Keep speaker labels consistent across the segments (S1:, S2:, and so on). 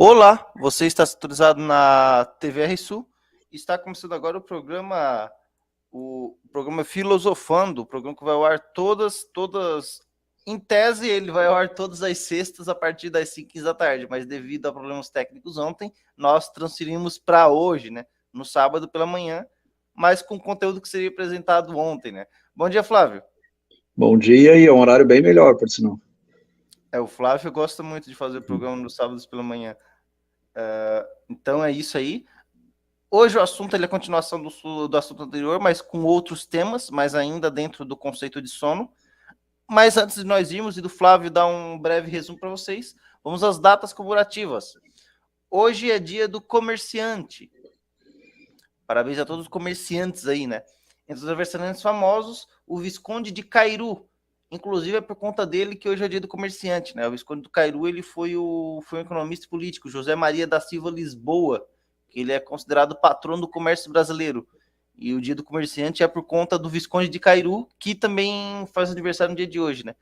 S1: Olá, você está sintonizado na TVR Sul. Está começando agora o programa Filosofando, o programa que vai ao ar em tese ele vai ao ar todas as sextas a partir das 5h da tarde, mas devido a problemas técnicos ontem, nós transferimos para hoje, né, no sábado pela manhã, mas com conteúdo que seria apresentado ontem, né. Bom dia, Flávio.
S2: Bom dia, e é um horário bem melhor, por sinal.
S1: O Flávio gosta muito de fazer o programa nos sábados pela manhã. Então é isso aí. Hoje o assunto é a continuação do assunto anterior, mas com outros temas, mas ainda dentro do conceito de sono. Mas antes de nós irmos e do Flávio dar um breve resumo para vocês, vamos às datas comemorativas. Hoje é dia do comerciante. Parabéns a todos os comerciantes aí, né? Entre os aniversariantes famosos, o Visconde de Cairu. Inclusive é por conta dele que hoje é dia do comerciante, né? O Visconde do Cairu, ele foi um economista político, José Maria da Silva Lisboa, que ele é considerado patrono do comércio brasileiro. E o dia do comerciante é por conta do Visconde de Cairu, que também faz aniversário no dia de hoje, né?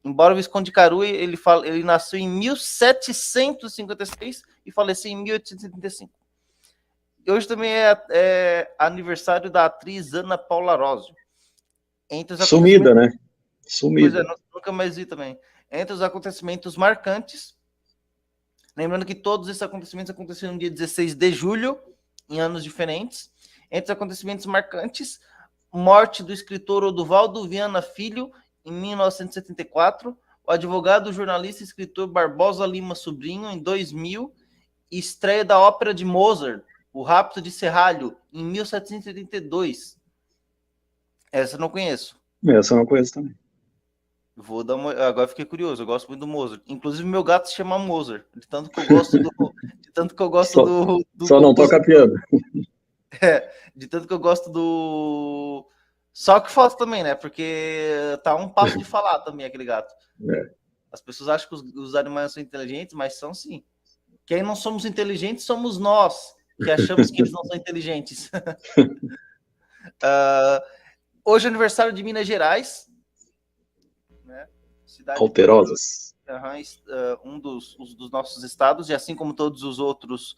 S1: Embora o Visconde de Cairu, ele nasceu em 1756 e faleceu em 1875. E hoje também é aniversário da atriz Ana Paula Arósio.
S2: Sumida, né? Sumida.
S1: Pois é, nunca mais vi também. Entre os acontecimentos marcantes, lembrando que todos esses acontecimentos aconteceram no dia 16 de julho, em anos diferentes. Entre os acontecimentos marcantes, morte do escritor Oduvaldo Viana Filho, em 1974, o advogado, jornalista e escritor Barbosa Lima Sobrinho, em 2000, e estreia da ópera de Mozart, O Rapto de Serralho, em 1782. Essa eu não conheço.
S2: Essa eu não conheço também.
S1: Vou dar uma... Agora fiquei curioso, eu gosto muito do Mozart. Inclusive, meu gato se chama Mozart, de tanto que eu gosto do
S2: Só não toca piano.
S1: De tanto que eu gosto do... Só que falta também, né? Porque tá um passo de falar também aquele gato. As pessoas acham que os animais são inteligentes, mas são sim. Quem não somos inteligentes somos nós, que achamos que eles não são inteligentes. Hoje é aniversário de Minas Gerais, cidade
S2: Alterosas.
S1: Um dos nossos estados, e assim como todos os outros,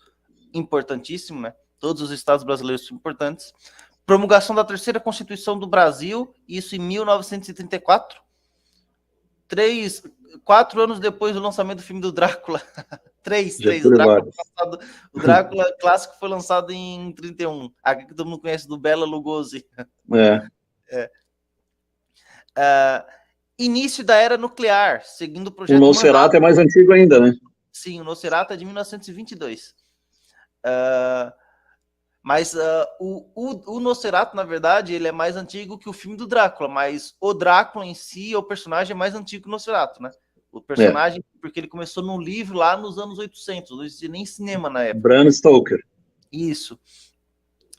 S1: importantíssimo, né? Todos os estados brasileiros são importantes. Promulgação da terceira Constituição do Brasil, isso em 1934. 4 anos depois do lançamento do filme do Drácula. 3. O Drácula clássico foi lançado em 31. Aqui que todo mundo conhece, do Bela Lugosi. Início da era nuclear, seguindo o projeto
S2: O Nosferatu é mais antigo ainda, né?
S1: Sim, o Nosferatu é de 1922. Mas o Nosferatu, na verdade, ele é mais antigo que o filme do Drácula, mas o Drácula em si, o personagem é mais antigo que o Nosferatu, né? O personagem, porque ele começou num livro lá nos anos 800, não existia nem cinema na época.
S2: Bram Stoker.
S1: Isso.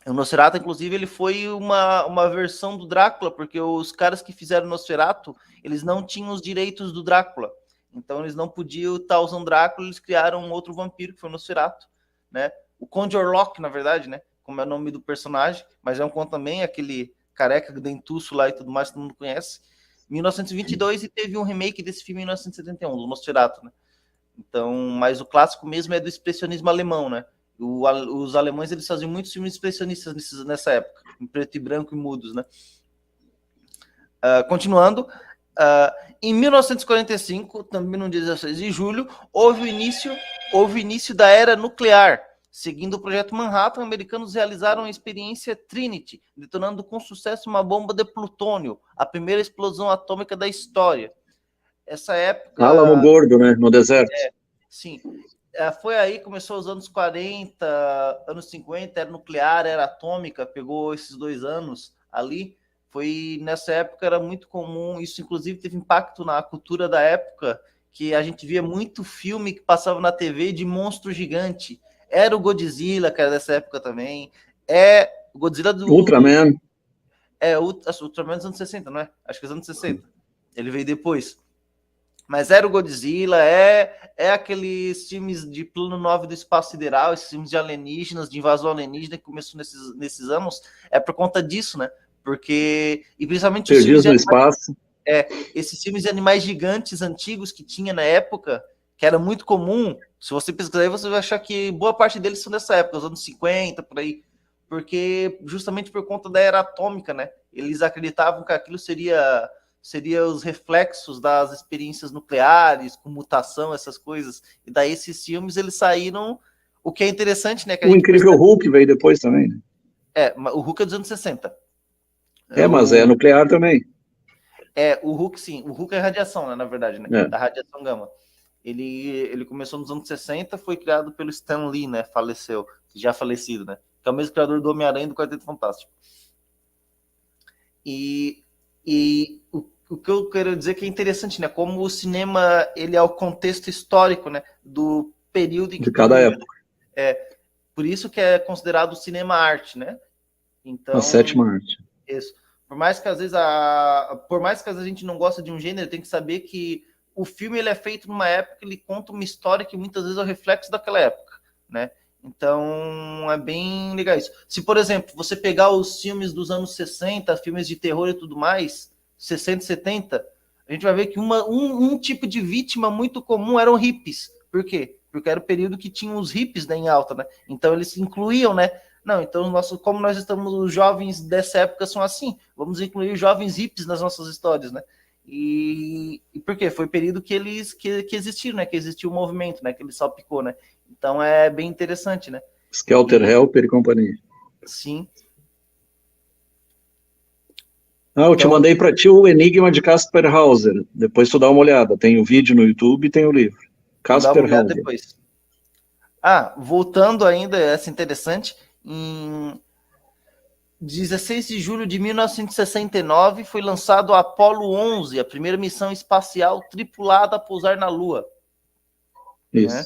S1: O Nosferatu, inclusive, ele foi uma versão do Drácula, porque os caras que fizeram o Nosferatu, eles não tinham os direitos do Drácula. Então, eles não podiam estar usando Drácula, eles criaram um outro vampiro, que foi o Nosferatu, né? O Conde Orlok, na verdade, né? Como é o nome do personagem, mas é um conto também, aquele careca dentuço lá e tudo mais, que todo mundo conhece. 1922, e teve um remake desse filme em 1971, do Nosferatu, né? Então, mas o clássico mesmo é do expressionismo alemão, né? Os alemães, eles faziam muitos filmes expressionistas nessa época, em preto e branco e mudos, né? Continuando, em 1945, também no dia 16 de julho, houve o início da era nuclear. Seguindo o projeto Manhattan, americanos realizaram a experiência Trinity, detonando com sucesso uma bomba de plutônio, a primeira explosão atômica da história. Essa época...
S2: Álamo Gordo, né? No deserto.
S1: Sim. Foi aí, começou os anos 40, anos 50, era nuclear, era atômica, pegou esses 2 anos ali. Foi nessa época, era muito comum, isso inclusive teve impacto na cultura da época, que a gente via muito filme que passava na TV de monstro gigante. Era o Godzilla, que era dessa época também. O Godzilla do...
S2: Ultraman.
S1: O Ultraman dos anos 60, não é? Acho que é dos anos 60. Ele veio depois. Mas era o Godzilla, aqueles filmes de plano 9 do espaço sideral, esses filmes de alienígenas, de invasão alienígena, que começou nesses anos, é por conta disso, né? Porque, e principalmente
S2: Perdidos no espaço.
S1: Esses filmes de animais gigantes antigos que tinha na época, que era muito comum. Se você pesquisar aí, você vai achar que boa parte deles são dessa época, os anos 50, por aí. Porque justamente por conta da era atômica, né? Eles acreditavam que aquilo seria os reflexos das experiências nucleares, com mutação, essas coisas. E daí esses filmes, eles saíram... O que é interessante, né? Que a
S2: O
S1: gente
S2: Incrível
S1: percebe...
S2: Hulk veio depois também, né?
S1: O Hulk é dos anos 60.
S2: Mas é nuclear também.
S1: O Hulk, sim. O Hulk é radiação, né, na verdade, né? Da radiação gama. Ele começou nos anos 60, foi criado pelo Stan Lee, né? Faleceu, já falecido, né? Que é o mesmo criador do Homem-Aranha e do Quarteto Fantástico. E o que eu quero dizer que é interessante, né? Como o cinema, ele é o contexto histórico, né? Do período em que...
S2: De cada época.
S1: Por isso que é considerado cinema arte, né? Então,
S2: a sétima arte.
S1: Isso. Por mais que às vezes a gente não gosta de um gênero, tem que saber que o filme ele é feito numa época, ele conta uma história que muitas vezes é o reflexo daquela época, né? Então é bem legal isso. Se, por exemplo, você pegar os filmes dos anos 60, filmes de terror e tudo mais, 60 e 70, a gente vai ver que um tipo de vítima muito comum eram hippies. Por quê? Porque era o período que tinha os hippies, né, em alta, né? Então eles se incluíam, né? Não, então como nós estamos, os jovens dessa época são assim, vamos incluir jovens hippies nas nossas histórias, né? E por quê? Foi o período que eles que existiram, né? Que existiu o movimento, né? Que ele salpicou, né? Então é bem interessante, né?
S2: Skelter, Helper e companhia.
S1: Sim.
S2: Eu te mandei para ti o Enigma de Caspar Hauser. Depois tu dá uma olhada. Tem o vídeo no YouTube e tem o livro. Caspar Hauser.
S1: Depois. Voltando ainda, essa interessante, em 16 de julho de 1969 foi lançado o Apollo 11, a primeira missão espacial tripulada a pousar na Lua.
S2: Isso.
S1: Né?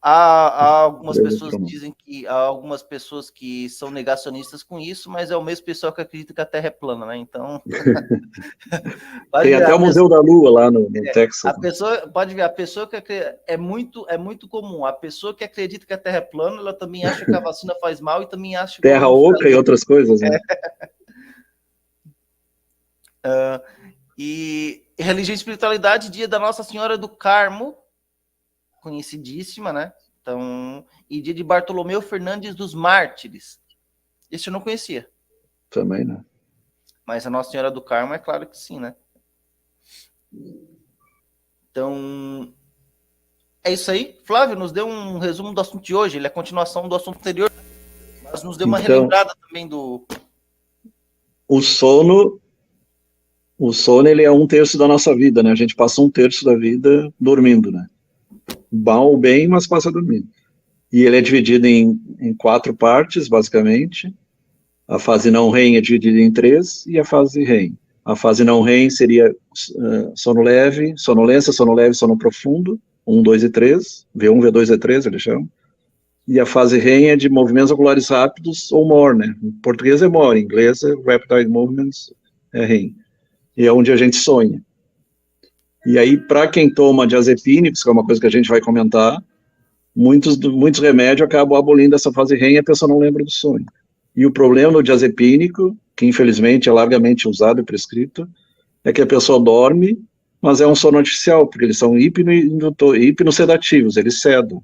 S1: Há algumas pessoas que dizem que há algumas pessoas que são negacionistas com isso, mas é o mesmo pessoal que acredita que a Terra é plana, né? Então
S2: tem até o Museu da Lua lá no Texas.
S1: A pessoa pode ver, a pessoa que é muito comum. A pessoa que acredita que a Terra é plana, ela também acha que a vacina faz mal e também acha que
S2: Terra oca e outras coisas, né?
S1: E religião e espiritualidade, dia da Nossa Senhora do Carmo, conhecidíssima, né? Então, e dia de Bartolomeu Fernandes dos Mártires. Esse eu não conhecia.
S2: Também, né?
S1: Mas a Nossa Senhora do Carmo é claro que sim, né? Então, é isso aí. Flávio, nos deu um resumo do assunto de hoje. Ele é a continuação do assunto anterior, mas nos deu uma relembrada também do...
S2: O sono, ele é 1/3 da nossa vida, né? A gente passa 1/3 da vida dormindo, né? Mal ou bem, mas passa dormindo. E ele é dividido em 4 partes, basicamente. A fase não REM é dividida em 3 e a fase REM. A fase não REM seria sono leve, sonolência, sono leve, sono profundo, 1, 2 e 3, V1, V2, V3, eles chamam. E a fase REM é de movimentos oculares rápidos ou MOR, né? Em português é MOR, em inglês é Rapid Eye Movements, é REM. E é onde a gente sonha. E aí, para quem toma diazepínicos, que é uma coisa que a gente vai comentar, muitos remédios acabam abolindo essa fase REM e a pessoa não lembra do sonho. E o problema do diazepínico, que infelizmente é largamente usado e prescrito, é que a pessoa dorme, mas é um sono artificial, porque eles são hipnossedativos, eles sedam.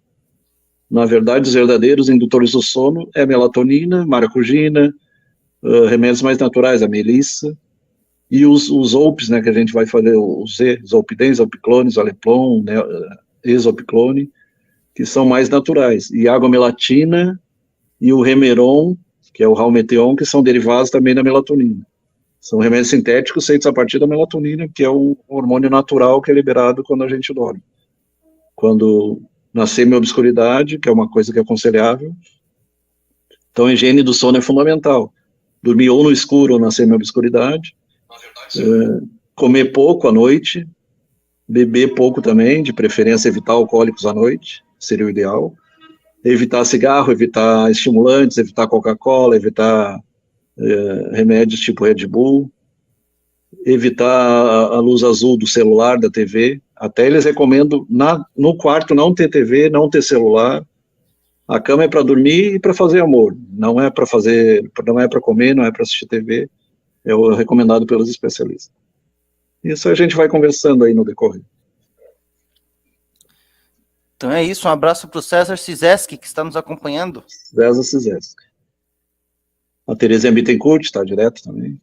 S2: Na verdade, os verdadeiros indutores do sono é a melatonina, maracujina, remédios mais naturais, a melissa, e os OPs, né, que a gente vai fazer, os Zolpidem, Zolpiclone, Zaleplon, né, Exopiclone, que são mais naturais, e a agomelatina e o Remeron, que é o Ralmeteon, que são derivados também da melatonina. São remédios sintéticos feitos a partir da melatonina, que é um hormônio natural que é liberado quando a gente dorme. Quando na semi-obscuridade, que é uma coisa que é aconselhável. Então, a higiene do sono é fundamental. Dormir ou no escuro ou na semi-obscuridade. Comer pouco à noite. Beber pouco também, de preferência evitar alcoólicos à noite, seria o ideal. Evitar cigarro, evitar estimulantes, evitar Coca-Cola, evitar remédios tipo Red Bull, evitar a luz azul do celular, da TV. Até eles recomendam no quarto não ter TV, não ter celular. A cama é para dormir e para fazer amor. Não é para comer, não é para assistir TV. É o recomendado pelos especialistas. Isso a gente vai conversando aí no decorrer.
S1: Então é isso, um abraço para o César Cizeski, que está nos acompanhando.
S2: César Cizeski. A Terezinha Bittencourt está direto também.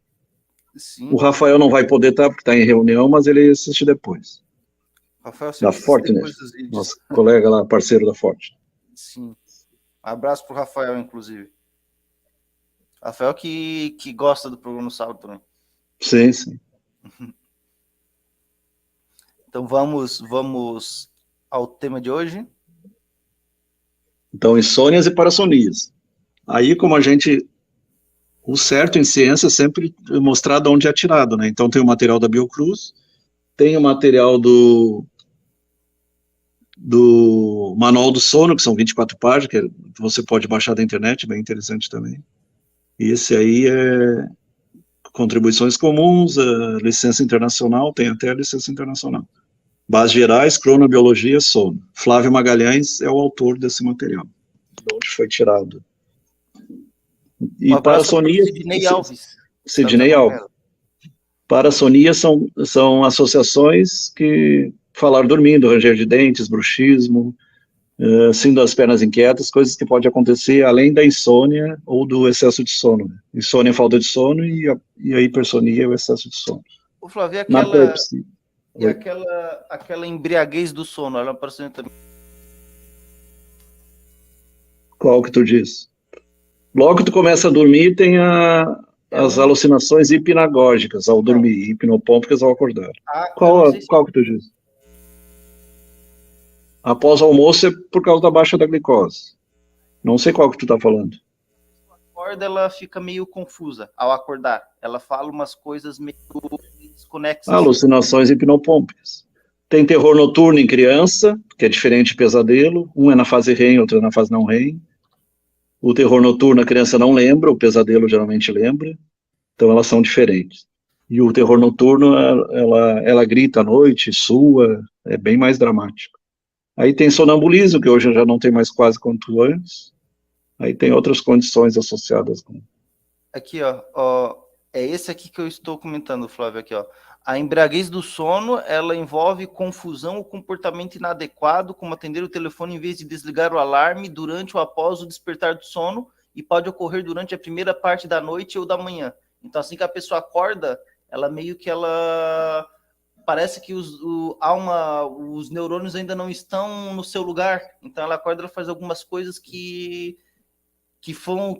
S1: Sim.
S2: O Rafael não vai poder estar, porque está em reunião, mas ele assiste depois.
S1: Rafael
S2: Da Fortinet, nosso colega lá, parceiro da Fortinet.
S1: Sim. Um abraço para o Rafael, inclusive. Rafael que gosta do programa no sábado também.
S2: Sim, sim.
S1: Então vamos ao tema de hoje.
S2: Então, insônias e parassonias. Aí, como a gente... O certo em ciência é sempre mostrar de onde é tirado, né? Então, tem o material da Biocruz, tem o material do Manual do Sono, que são 24 páginas, que você pode baixar da internet, bem interessante também. E esse aí é contribuições comuns, a licença internacional, tem até a licença internacional. Bases gerais, cronobiologia, sono. Flávio Magalhães é o autor desse material, de onde foi tirado. E parassonia...
S1: Sidney Alves.
S2: Sidney Alves. Parassonia são associações que falaram dormindo, ranger de dentes, bruxismo, síndrome das pernas inquietas, coisas que podem acontecer além da insônia ou do excesso de sono. Insônia é falta de sono e a hipersonia é o excesso de sono.
S1: O Flávio, aquela embriaguez do sono, ela apareceu também.
S2: Qual que tu diz? Logo que tu começa a dormir, tem as alucinações hipnagógicas ao dormir, hipnopômpicas ao acordar. Qual que tu diz? Após o almoço é por causa da baixa da glicose. Não sei qual que tu tá falando.
S1: Acorda, ela fica meio confusa ao acordar. Ela fala umas coisas meio desconexas.
S2: Alucinações hipnopômpicas. Tem terror noturno em criança, que é diferente de pesadelo. Um é na fase REM, outro é na fase não REM. O terror noturno a criança não lembra, o pesadelo geralmente lembra. Então elas são diferentes. E o terror noturno, ela grita à noite, sua, é bem mais dramático. Aí tem sonambulismo, que hoje já não tem mais quase quanto antes. Aí tem outras condições associadas com...
S1: Aqui, ó, é esse aqui que eu estou comentando, Flávio, aqui, ó. A embriaguez do sono, ela envolve confusão ou comportamento inadequado, como atender o telefone em vez de desligar o alarme durante ou após o despertar do sono, e pode ocorrer durante a primeira parte da noite ou da manhã. Então, assim que a pessoa acorda, ela meio que parece que os neurônios ainda não estão no seu lugar. Então, ela acorda, ela faz algumas coisas que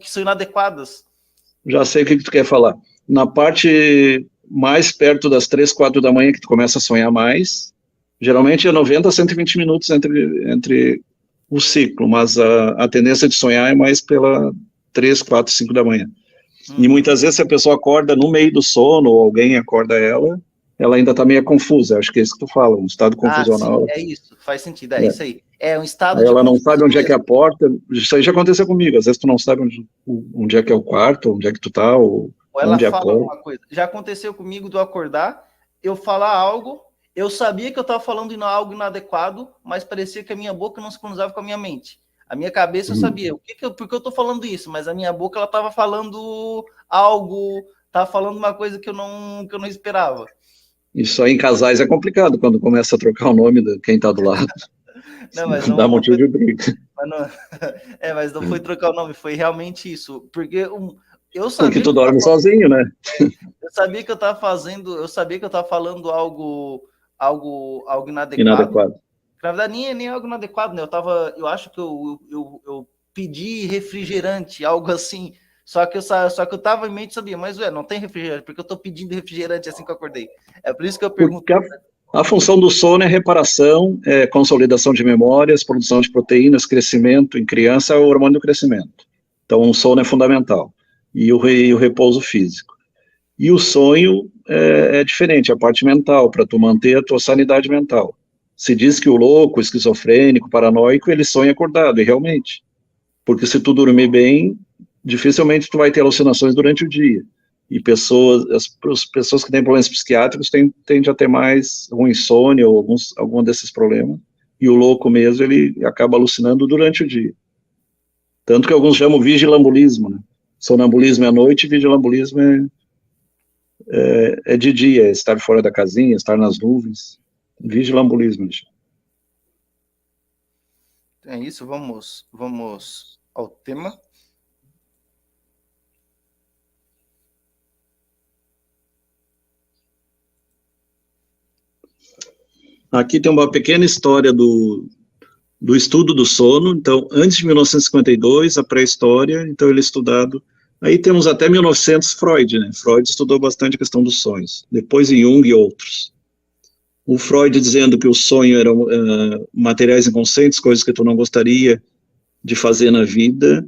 S1: são inadequadas.
S2: Já sei o que tu quer falar. Na parte mais perto das 3, 4 da manhã que tu começa a sonhar mais, geralmente é 90 a 120 minutos entre o ciclo, mas a tendência de sonhar é mais pela 3, 4, 5 da manhã. E muitas vezes se a pessoa acorda no meio do sono, ou alguém acorda ela ainda está meio confusa. Acho que é isso que tu fala, um estado confusional.
S1: Sim, é isso, faz sentido, é isso aí. É um estado
S2: aí ela não sabe onde é que é a porta. Isso aí já aconteceu comigo. Às vezes tu não sabe onde é que é o quarto, onde é que tu tá, ou
S1: ela
S2: onde
S1: fala
S2: é
S1: alguma coisa. Já aconteceu comigo de eu acordar, eu falar algo, eu sabia que eu estava falando algo inadequado, mas parecia que a minha boca não se cruzava com a minha mente. A minha cabeça eu sabia porque eu estou falando isso, mas a minha boca ela estava falando algo, estava falando uma coisa que eu não esperava.
S2: Isso aí em casais é complicado, quando começa a trocar o nome de quem está do lado.
S1: Não, mas
S2: dá motivo de briga.
S1: Mas não foi trocar o nome, foi realmente isso. Porque eu sabia.
S2: Porque tu dorme sozinho, né?
S1: Eu sabia que eu estava falando algo inadequado. Na verdade, nem algo inadequado, né? Eu acho que eu pedi refrigerante, algo assim. Só que eu tava em mente, sabia, mas não tem refrigerante, porque eu tô pedindo refrigerante assim que eu acordei. É por isso que eu pergunto.
S2: A função do sono é reparação, consolidação de memórias, produção de proteínas, crescimento. Em criança é o hormônio do crescimento. Então o sono é fundamental. E o repouso físico. E o sonho é diferente, a parte mental, para tu manter a tua sanidade mental. Se diz que o louco, o esquizofrênico, o paranoico, ele sonha acordado, e realmente. Porque se tu dormir bem, dificilmente tu vai ter alucinações durante o dia. E as pessoas que têm problemas psiquiátricos tendem a ter mais insônia ou algum desses problemas. E o louco mesmo, ele acaba alucinando durante o dia. Tanto que alguns chamam vigilambulismo, né? Sonambulismo é à noite, vigilambulismo é de dia, é estar fora da casinha, estar nas nuvens. Vigilambulismo.
S1: É isso, vamos ao tema.
S2: Aqui tem uma pequena história do estudo do sono. Então, antes de 1952, a pré-história, então ele é estudado. Aí temos até 1900 Freud, né? Freud estudou bastante a questão dos sonhos. Depois Jung e outros. O Freud dizendo que o sonho eram materiais inconscientes, coisas que tu não gostaria de fazer na vida,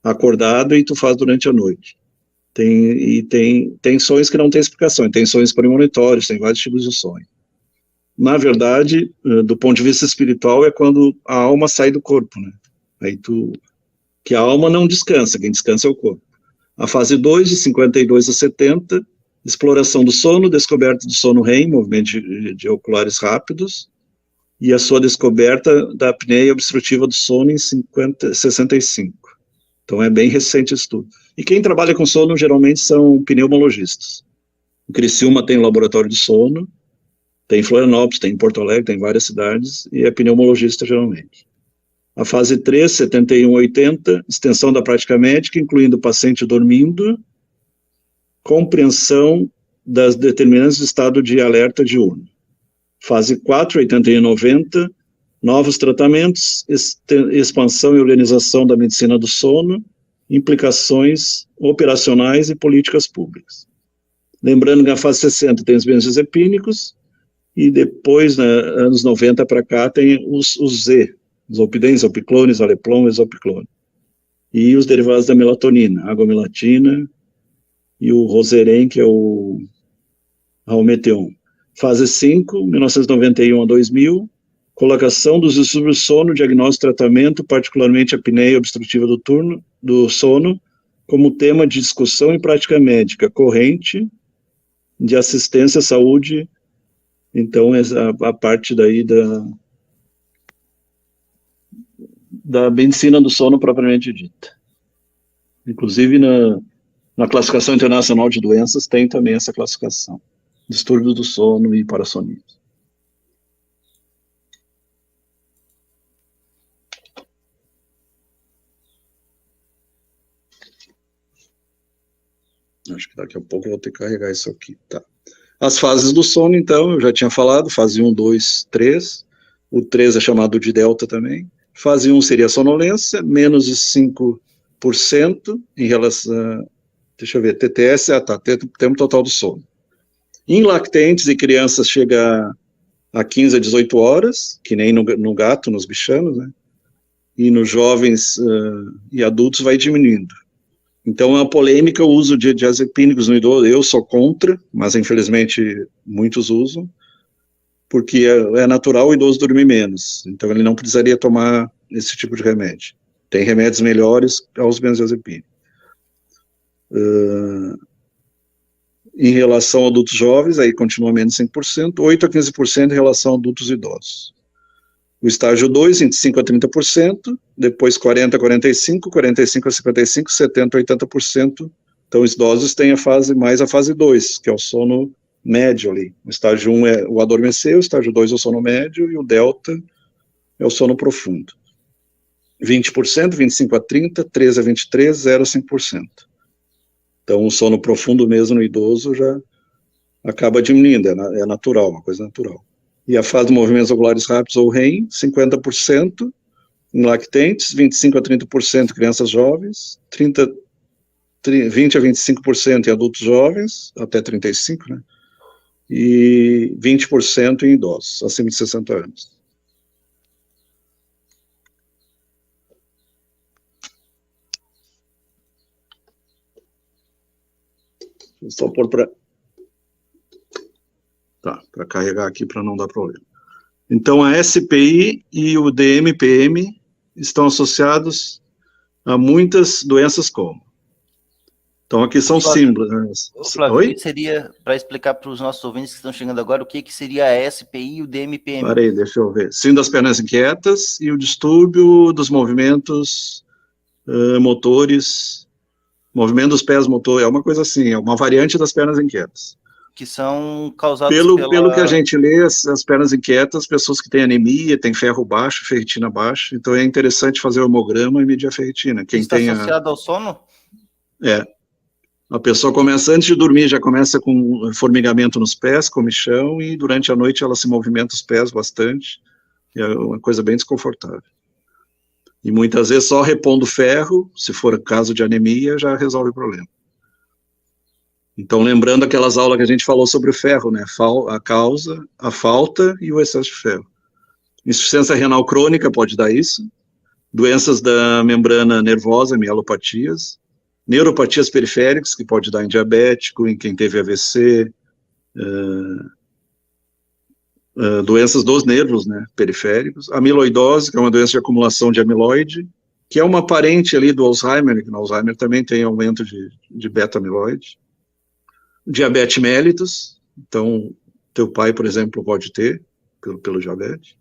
S2: acordado, e tu faz durante a noite. Tem sonhos que não tem explicação, tem sonhos premonitórios, tem vários tipos de sonho. Na verdade, do ponto de vista espiritual, é quando a alma sai do corpo, né? Que a alma não descansa, quem descansa é o corpo. A fase 2, de 52 a 70, exploração do sono, descoberta do sono REM, movimento de oculares rápidos, e a sua descoberta da apneia obstrutiva do sono em 65. Então é bem recente isso tudo. E quem trabalha com sono geralmente são pneumologistas. O Criciúma tem laboratório de sono, tem em Florianópolis, tem em Porto Alegre, tem em várias cidades, e é pneumologista geralmente. A fase 3, 71 a 80, extensão da prática médica, incluindo o paciente dormindo, compreensão das determinantes do estado de alerta diurno. Fase 4, 81 a 90, novos tratamentos, expansão e organização da medicina do sono, implicações operacionais e políticas públicas. Lembrando que na fase 60 tem os benzodiazepínicos, e depois, né, anos 90 para cá, tem os Z, os zolpidem, zolpiclone, zaleplon e zolpiclone. E os derivados da melatonina, agomelatina e o Roserem, que é o Ralmeteon. Fase 5, 1991 a 2000, colocação dos distúrbios do sono, diagnóstico e tratamento, particularmente a apneia obstrutiva do sono, como tema de discussão e prática médica corrente de assistência à saúde. Então, a parte daí da medicina do sono propriamente dita. Inclusive, na classificação internacional de doenças, tem também essa classificação. Distúrbios do sono e parassonia. Acho que daqui a pouco eu vou ter que carregar isso aqui, tá? As fases do sono, então, eu já tinha falado, fase 1, 2, 3. O 3 é chamado de delta também. Fase 1 seria a sonolência, menos de 5% em relação, deixa eu ver, TTS, tempo total do sono. Em lactentes e crianças chega a 15 a 18 horas, que nem no gato, nos bichanos, né? E nos jovens e adultos vai diminuindo. Então, é uma polêmica o uso de diazepínicos no idoso. Eu sou contra, mas infelizmente muitos usam, porque é natural o idoso dormir menos. Então, ele não precisaria tomar esse tipo de remédio. Tem remédios melhores aos benzodiazepínicos. Em relação a adultos jovens, aí continua menos 5%, 8 a 15% em relação a adultos idosos. O estágio 2, 25 a 30%, depois 40 a 45%, 45 a 55%, 70 a 80%. Então, os idosos têm a fase 2, que é o sono médio ali. O estágio 1 é o adormecer, o estágio 2 é o sono médio, e o delta é o sono profundo. 20%, 25 a 30%, 13 a 23%, 0 a 5%. Então, o sono profundo mesmo no idoso já acaba diminuindo, é natural, uma coisa natural. E a fase de movimentos oculares rápidos, ou REM, 50% em lactentes, 25 a 30% em crianças jovens, 20 a 25% em adultos jovens, até 35, né? E 20% em idosos, acima de 60 anos. Vou só pôr para carregar aqui para não dar problema. Então, a SPI e o DMPM estão associados a muitas doenças como. Então, aqui são símbolos. Né?
S1: Flávio, o que seria, para explicar para os nossos ouvintes que estão chegando agora, o que seria a SPI e o DMPM?
S2: Parei, deixa eu ver. Síndrome das pernas inquietas e o distúrbio dos movimentos motores, movimento dos pés motor, é uma coisa assim, é uma variante das pernas inquietas.
S1: que são causadas
S2: Pelo que a gente lê, as pernas inquietas, pessoas que têm anemia, têm ferro baixo, ferritina baixa, então é interessante fazer o hemograma e medir a ferritina. Quem
S1: Está
S2: tem
S1: associado ao sono?
S2: A pessoa começa, antes de dormir, já começa com formigamento nos pés, comichão, e durante a noite ela se movimenta os pés bastante, é uma coisa bem desconfortável. E muitas vezes só repondo ferro, se for caso de anemia, já resolve o problema. Então, lembrando aquelas aulas que a gente falou sobre o ferro, né? A causa, a falta e o excesso de ferro. Insuficiência renal crônica pode dar isso. Doenças da membrana nervosa, mielopatias. Neuropatias periféricas, que pode dar em diabético, em quem teve AVC. Doenças dos nervos, né? Periféricos. Amiloidose, que é uma doença de acumulação de amiloide, que é uma parente ali do Alzheimer, que no Alzheimer também tem aumento de beta-amiloide. Diabetes mellitus, então, teu pai, por exemplo, pode ter, pelo diabetes.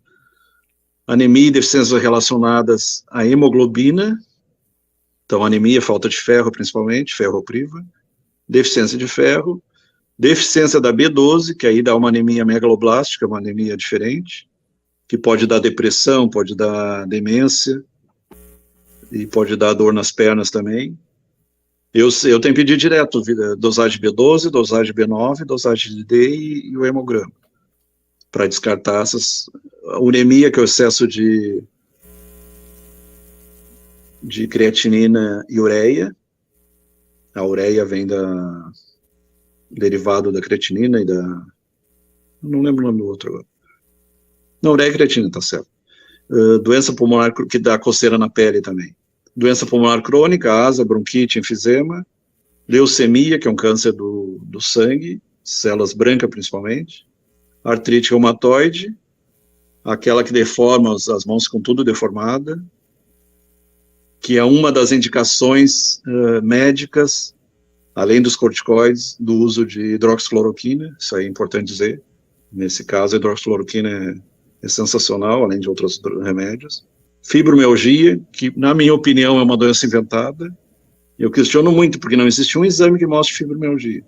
S2: Anemia e deficiências relacionadas à hemoglobina, então anemia, falta de ferro, principalmente, ferropriva. Deficiência de ferro. Deficiência da B12, que aí dá uma anemia megaloblástica, uma anemia diferente, que pode dar depressão, pode dar demência, e pode dar dor nas pernas também. Eu tenho pedido direto, dosagem B12, dosagem B9, dosagem de D e o hemograma, para descartar essas... A uremia, que é o excesso de creatinina e ureia. A ureia vem derivado da creatinina e da... Não lembro o nome do outro agora. Não, ureia e creatinina, tá certo. Doença pulmonar, que dá coceira na pele também. Doença pulmonar crônica, asa, bronquite, enfisema. Leucemia, que é um câncer do sangue, células brancas principalmente. Artrite reumatoide, aquela que deforma as mãos com tudo deformada, que é uma das indicações médicas, além dos corticoides, do uso de hidroxicloroquina, isso aí é importante dizer. Nesse caso, a hidroxicloroquina é sensacional, além de outros remédios. Fibromialgia, que, na minha opinião, é uma doença inventada. Eu questiono muito, porque não existe um exame que mostre fibromialgia.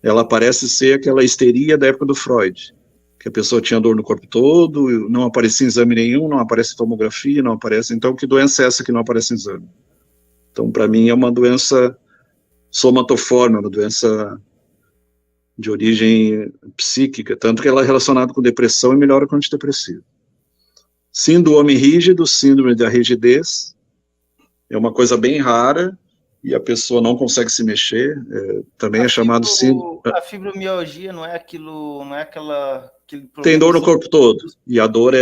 S2: Ela parece ser aquela histeria da época do Freud, que a pessoa tinha dor no corpo todo, não aparecia em exame nenhum, não aparece tomografia, não aparece... Então, que doença é essa que não aparece em exame? Então, para mim, é uma doença somatoforme, uma doença de origem psíquica, tanto que ela é relacionada com depressão e melhora com antidepressivo. Síndrome rígido, síndrome da rigidez, é uma coisa bem rara, e a pessoa não consegue se mexer, também é chamado síndrome...
S1: A fibromialgia não é aquilo, não é aquele
S2: tem dor no corpo todo, e a dor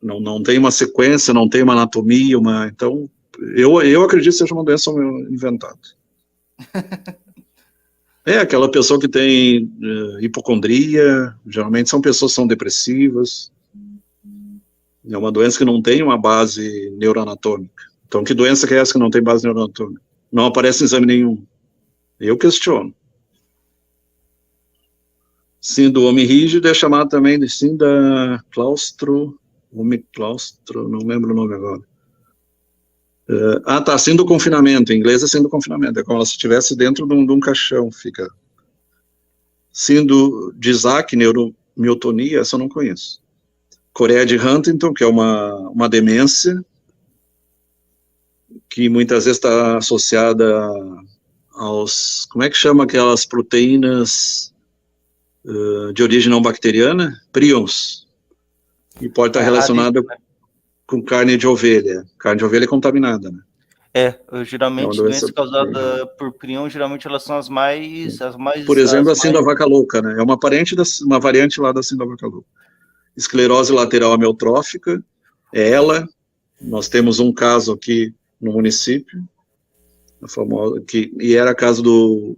S2: não tem uma sequência, não tem uma anatomia, então, eu acredito que seja uma doença inventada. Aquela pessoa que tem hipocondria, geralmente são pessoas que são depressivas, é uma doença que não tem uma base neuroanatômica. Então, que doença que é essa que não tem base neuroanatômica? Não aparece em exame nenhum. Eu questiono. Síndrome rígido é chamado também de síndrome claustro, não lembro o nome agora. Síndrome confinamento, em inglês é síndrome confinamento, é como se estivesse dentro de um caixão, fica. Síndrome de Isaac, neuromiotonia, essa eu não conheço. Coreia de Huntington, que é uma demência, que muitas vezes está associada aos, como é que chama aquelas proteínas de origem não bacteriana? Prions. E pode estar relacionada com carne de ovelha. Carne de ovelha é contaminada, né?
S1: Geralmente doenças causadas por prion, geralmente elas são as mais...
S2: Por exemplo, a síndrome da vaca louca, né? É uma variante lá da síndrome da vaca louca. Esclerose lateral amiotrófica, nós temos um caso aqui no município, e era caso do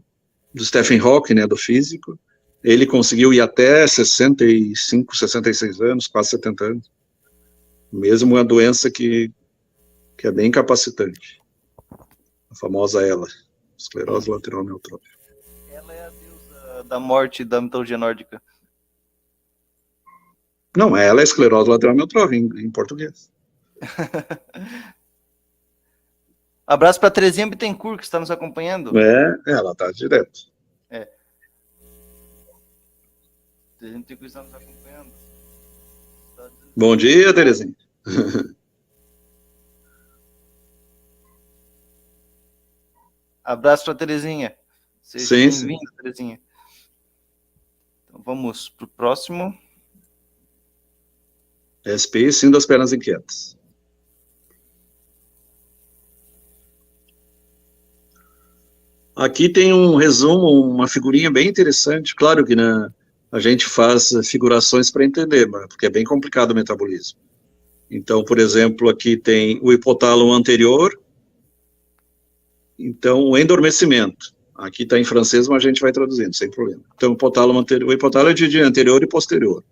S2: Stephen Hawking, né, do físico. Ele conseguiu ir até 65, 66 anos, quase 70 anos. Mesmo uma doença que é bem incapacitante. A famosa esclerose lateral amiotrófica.
S1: Ela é a deusa da morte da mitologia nórdica.
S2: Não, ela é esclerose lateral amiotrófica, em português.
S1: Abraço para Terezinha Bittencourt, que está nos acompanhando.
S2: Ela está direto.
S1: A gente está nos acompanhando.
S2: Bom dia, Terezinha.
S1: Abraço para Terezinha. Seja bem-vinda, Terezinha. Então vamos para o próximo.
S2: SPI, sim, das pernas inquietas. Aqui tem um resumo, uma figurinha bem interessante. Claro que a gente faz figurações para entender, porque é bem complicado o metabolismo. Então, por exemplo, aqui tem o hipotálamo anterior. Então, o endormecimento. Aqui está em francês, mas a gente vai traduzindo, sem problema. Então, o hipotálamo é de anterior e posterior.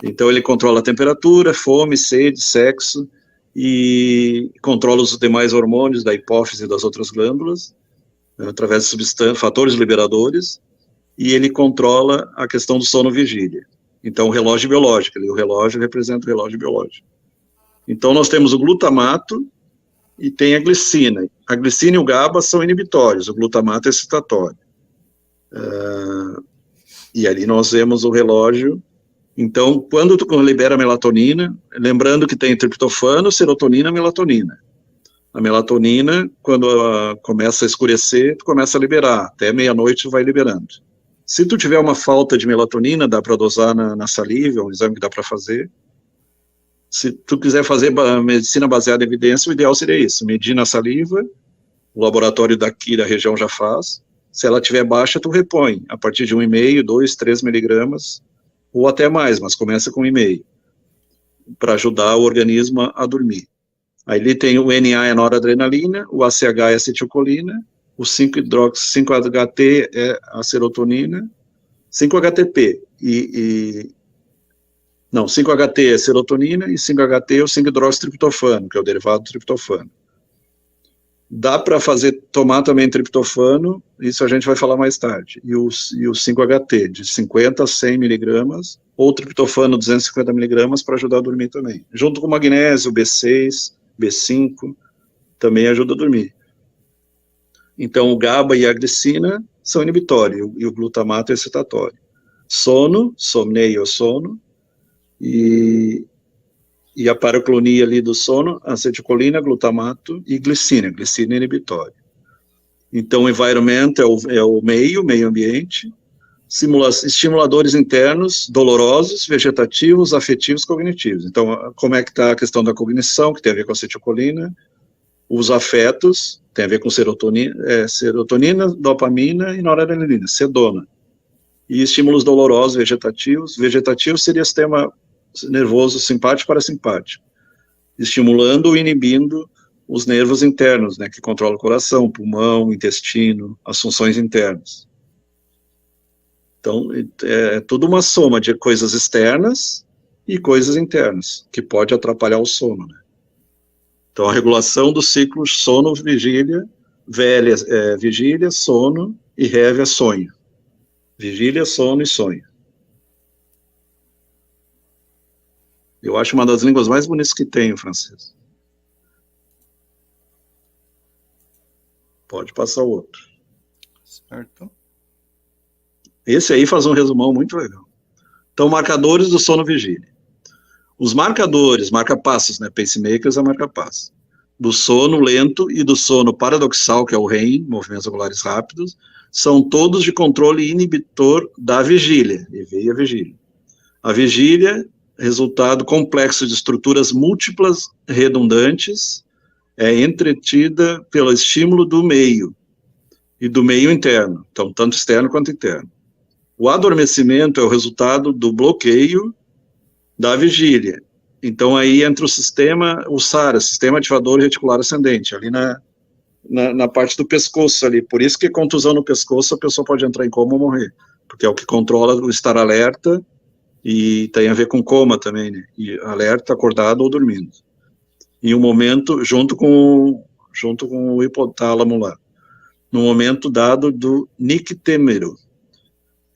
S2: Então, ele controla a temperatura, fome, sede, sexo, e controla os demais hormônios da hipófise e das outras glândulas, através de fatores liberadores, e ele controla a questão do sono-vigília. Então, o relógio biológico, o relógio representa o relógio biológico. Então, nós temos o glutamato e tem a glicina. A glicina e o GABA são inibitórios, o glutamato é excitatório. E ali nós vemos o relógio. Então, quando tu libera a melatonina, lembrando que tem triptofano, serotonina e melatonina. A melatonina, quando começa a escurecer, tu começa a liberar, até meia-noite tu vai liberando. Se tu tiver uma falta de melatonina, dá para dosar na saliva, é um exame que dá para fazer. Se tu quiser fazer medicina baseada em evidência, o ideal seria isso, medir na saliva, o laboratório daqui da região já faz. Se ela tiver baixa, tu repõe, a partir de 1,5, 2, 3 miligramas, ou até mais, mas começa com 1,5, para ajudar o organismo a dormir. Aí ele tem o NA é noradrenalina, o ACH é acetilcolina, o 5-HT é a serotonina, 5-HTP, 5-HT é serotonina e 5-HT é o 5-hidroxitriptofano, que é o derivado do triptofano. Dá para tomar também triptofano, isso a gente vai falar mais tarde, e o 5-HT, de 50 a 100 miligramas, ou triptofano 250 miligramas para ajudar a dormir também. Junto com o magnésio, B6, B5, também ajuda a dormir. Então, o GABA e a glicina são inibitórios, e o glutamato é excitatório. Sono, somneio, sono, e a paraclonia ali do sono, acetilcolina, glutamato e glicina inibitória. Então, o environment é o meio ambiente, estimuladores internos, dolorosos, vegetativos, afetivos, cognitivos. Então, como é que está a questão da cognição, que tem a ver com a acetilcolina, os afetos, tem a ver com serotonina, dopamina e noradrenalina, sedona. E estímulos dolorosos, vegetativos seria o sistema nervoso simpático e parasimpático, estimulando ou inibindo os nervos internos, né, que controlam o coração, pulmão, intestino, as funções internas. Então, é tudo uma soma de coisas externas e coisas internas, que pode atrapalhar o sono, né? Então, a regulação dos ciclos sono-vigília, vigília, sono, e REV é sonho. Vigília, sono e sonho. Eu acho uma das línguas mais bonitas que tem o francês. Pode passar o outro.
S1: Certo.
S2: Esse aí faz um resumão muito legal. Então, marcadores do sono-vigília. Os marcadores, marca-passos, né? Pacemakers é marca-passos. Do sono lento e do sono paradoxal, que é o REM, movimentos angulares rápidos, são todos de controle inibitor da vigília, e veio a vigília. A vigília, resultado complexo de estruturas múltiplas redundantes, é entretida pelo estímulo do meio, e do meio interno, então tanto externo quanto interno. O adormecimento é o resultado do bloqueio da vigília. Então aí entra o SARA, Sistema Ativador Reticular Ascendente, ali na parte do pescoço ali. Por isso que contusão no pescoço a pessoa pode entrar em coma ou morrer, porque é o que controla o estar alerta e tem a ver com coma também, né? E alerta, acordado ou dormindo. Em um momento, junto com o hipotálamo lá, no momento dado do nictêmero.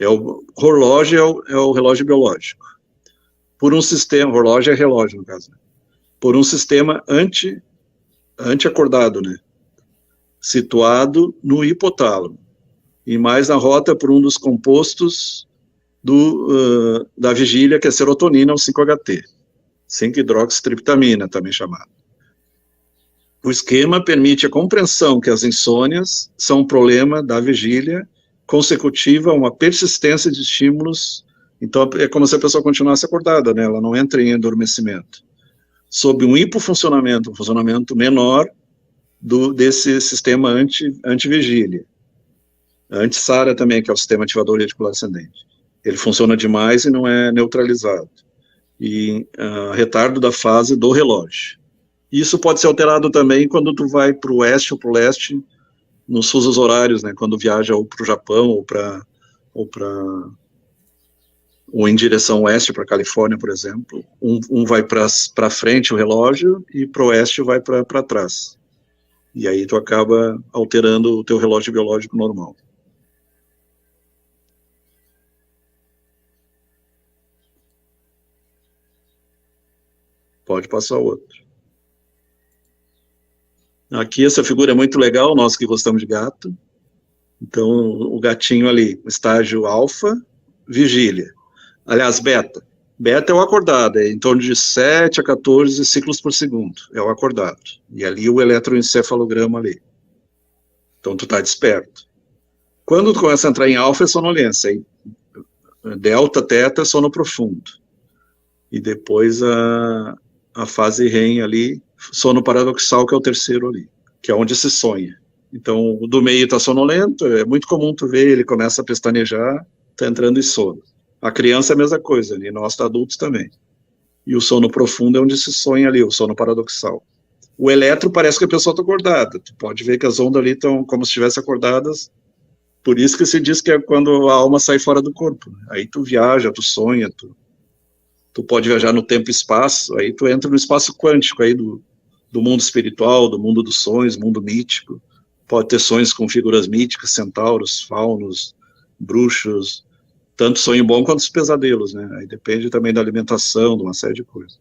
S2: O relógio é o relógio biológico. Por um sistema, relógio é relógio no caso, né? Por um sistema anti-acordado, né? Situado no hipotálamo, e mais na rota por um dos compostos da vigília, que é serotonina, o 5-HT, 5-hidroxitriptamina, também chamado. O esquema permite a compreensão que as insônias são um problema da vigília consecutiva a uma persistência de estímulos. Então, é como se a pessoa continuasse acordada, né? Ela não entra em adormecimento. Sob um hipofuncionamento, um funcionamento menor desse sistema antivigília. Anti-SARA também, que é o sistema ativador reticular ascendente. Ele funciona demais e não é neutralizado. E retardo da fase do relógio. Isso pode ser alterado também quando tu vai para o oeste ou para o leste, nos fusos horários, né? Quando viaja ou para o Japão ou em direção oeste, para a Califórnia, por exemplo. Um vai para frente o relógio e para o oeste vai para trás. E aí tu acaba alterando o teu relógio biológico normal. Pode passar outro. Aqui essa figura é muito legal, nós que gostamos de gato. Então, o gatinho ali, estágio alfa, vigília. Aliás, beta. Beta é o acordado, é em torno de 7 a 14 ciclos por segundo, é o acordado. E ali o eletroencefalograma ali. Então, tu tá desperto. Quando tu começa a entrar em alfa, é sonolência. Aí, delta, teta, é sono profundo. E depois a fase REM ali, sono paradoxal, que é o terceiro ali, que é onde se sonha. Então, o do meio está sonolento, é muito comum tu ver, ele começa a pestanejar, está entrando em sono. A criança é a mesma coisa, e nós adultos também. E o sono profundo é onde se sonha ali, o sono paradoxal. O eletro parece que a pessoa está acordada, tu pode ver que as ondas ali estão como se estivessem acordadas, por isso que se diz que é quando a alma sai fora do corpo. Aí tu viaja, tu sonha, tu pode viajar no tempo e espaço, aí tu entra no espaço quântico aí do mundo espiritual, do mundo dos sonhos, mundo mítico. Pode ter sonhos com figuras míticas, centauros, faunos, bruxos, tanto sonho bom quanto os pesadelos, né? Aí depende também da alimentação, de uma série de coisas.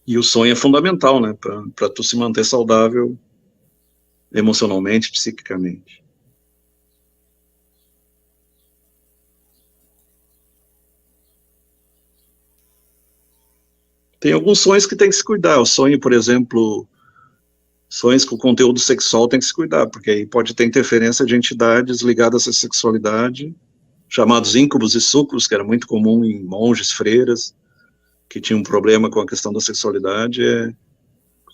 S2: E o sonho é fundamental, né? Para tu se manter saudável emocionalmente, psiquicamente. Tem alguns sonhos que tem que se cuidar. O sonho, por exemplo, sonhos com conteúdo sexual tem que se cuidar, porque aí pode ter interferência de entidades ligadas à sexualidade, chamados íncubos e súcubos, que era muito comum em monges, freiras, que tinham um problema com a questão da sexualidade.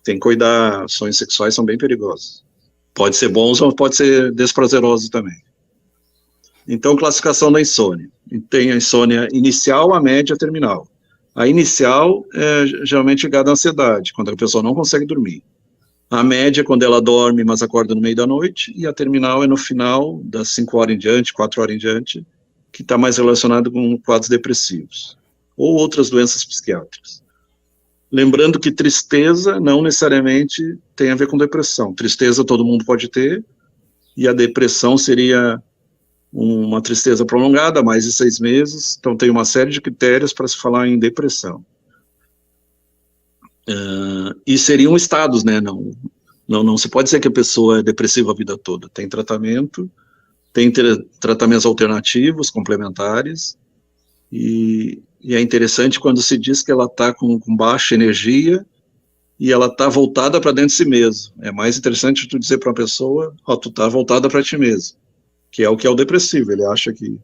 S2: Tem que cuidar, sonhos sexuais são bem perigosos. Pode ser bons ou pode ser desprazerosos também. Então, classificação da insônia. Tem a insônia inicial, a média, a terminal. A inicial é geralmente ligada à ansiedade, quando a pessoa não consegue dormir. A média é quando ela dorme, mas acorda no meio da noite, e a terminal é no final, das 5 horas em diante, 4 horas em diante, que está mais relacionado com quadros depressivos, ou outras doenças psiquiátricas. Lembrando que tristeza não necessariamente tem a ver com depressão. Tristeza todo mundo pode ter, e a depressão seria uma tristeza prolongada, mais de 6 meses, então tem uma série de critérios para se falar em depressão. E seriam estados, né? Não se pode dizer que a pessoa é depressiva a vida toda. Tem tratamento, tem tratamentos alternativos, complementares, e é interessante quando se diz que ela está com baixa energia e ela está voltada para dentro de si mesmo. É mais interessante tu dizer para uma pessoa, tu está voltada para ti mesmo, que é o depressivo. Ele acha que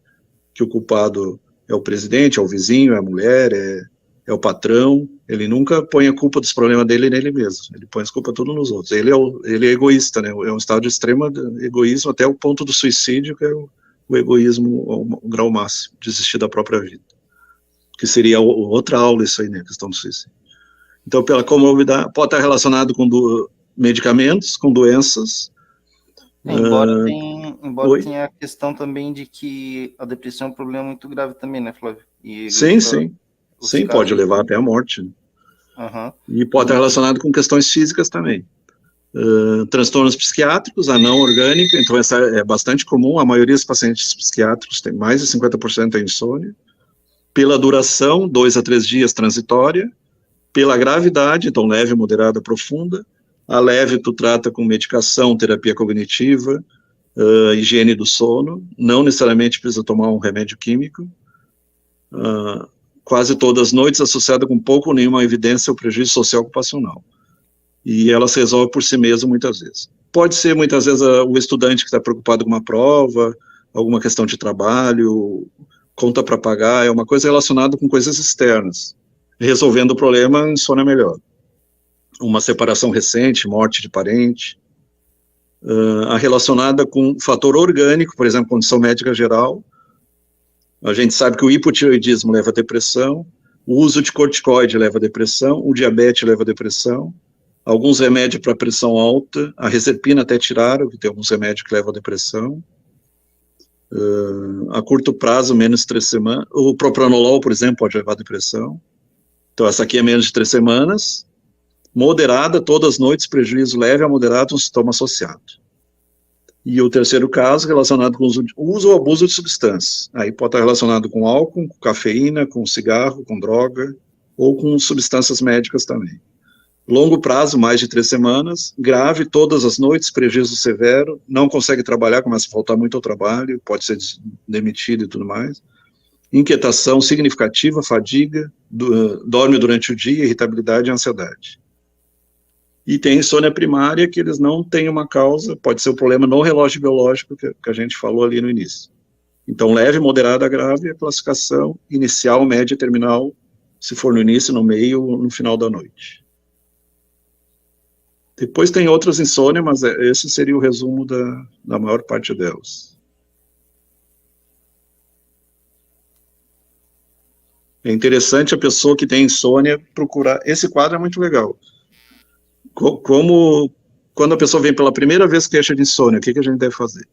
S2: o culpado é o presidente, é o vizinho, é a mulher, é o patrão. Ele nunca põe a culpa dos problemas dele nele mesmo, ele põe a culpa tudo nos outros. Ele é egoísta, né? É um estado de extremo egoísmo, até o ponto do suicídio, que é o egoísmo, o grau máximo, desistir da própria vida. Que seria outra aula isso aí, né, a questão do suicídio. Então, pela comorbidade, pode estar relacionado com medicamentos, com doenças.
S1: Embora tenha a questão também de que a depressão é um problema muito grave também, né, Flávio?
S2: Sim, pode levar até a morte. Né?
S1: Uhum.
S2: E pode estar relacionado com questões físicas também. Transtornos psiquiátricos, a não orgânica, então essa é bastante comum, a maioria dos pacientes psiquiátricos tem mais de 50% de insônia. Pela duração, 2 a 3 dias transitória. Pela gravidade, então leve, moderada, profunda. A leve tu trata com medicação, terapia cognitiva, higiene do sono, não necessariamente precisa tomar um remédio químico, quase todas as noites associada com pouco ou nenhuma evidência ao prejuízo social ocupacional. E ela se resolve por si mesma muitas vezes. Pode ser muitas vezes o estudante que está preocupado com uma prova, alguma questão de trabalho, conta para pagar, é uma coisa relacionada com coisas externas. Resolvendo o problema, a insônia é melhor. Uma separação recente, morte de parente, a relacionada com fator orgânico, por exemplo, condição médica geral. A gente sabe que o hipotireoidismo leva a depressão, o uso de corticoide leva a depressão, o diabetes leva a depressão, alguns remédios para pressão alta, a reserpina até tiraram, que tem alguns remédios que levam a depressão. A curto prazo, menos de 3 semanas. O propranolol, por exemplo, pode levar a depressão. Então, essa aqui é menos de 3 semanas. Moderada, todas as noites, prejuízo leve a moderado, um sintoma associado. E o terceiro caso, relacionado com o uso ou abuso de substâncias. Aí pode estar relacionado com álcool, com cafeína, com cigarro, com droga, ou com substâncias médicas também. Longo prazo, mais de 3 semanas, grave, todas as noites, prejuízo severo, não consegue trabalhar, começa a faltar muito ao trabalho, pode ser demitido e tudo mais. Inquietação significativa, fadiga, dorme durante o dia, irritabilidade e ansiedade. E tem insônia primária, que eles não têm uma causa, pode ser o problema no relógio biológico, que a gente falou ali no início. Então, leve, moderada, grave, a classificação inicial, média, terminal, se for no início, no meio ou no final da noite. Depois tem outras insônias, mas esse seria o resumo da maior parte delas. É interessante a pessoa que tem insônia procurar. Esse quadro é muito legal. Como quando a pessoa vem pela primeira vez queixa de insônia, o que a gente deve fazer?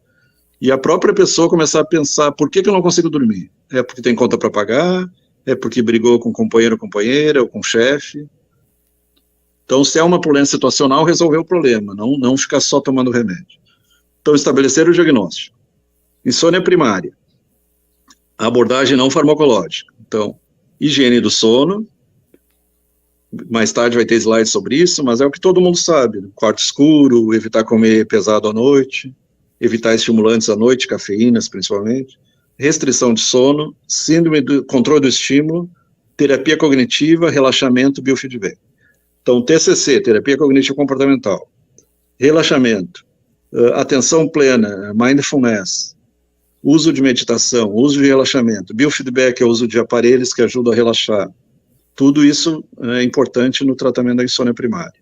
S2: E a própria pessoa começar a pensar, por que eu não consigo dormir? É porque tem conta para pagar? É porque brigou com o companheiro ou companheira, ou com o chefe? Então, se é uma problema situacional, resolver o problema, não ficar só tomando remédio. Então, estabelecer o diagnóstico. Insônia primária. A abordagem não farmacológica. Então, higiene do sono. Mais tarde vai ter slides sobre isso, mas é o que todo mundo sabe. Quarto escuro, evitar comer pesado à noite, evitar estimulantes à noite, cafeínas principalmente. Restrição de sono, síndrome do controle do estímulo, terapia cognitiva, relaxamento, biofeedback. Então, TCC, terapia cognitivo comportamental, relaxamento, atenção plena, mindfulness, uso de meditação, uso de relaxamento, biofeedback é o uso de aparelhos que ajudam a relaxar. Tudo isso é importante no tratamento da insônia primária.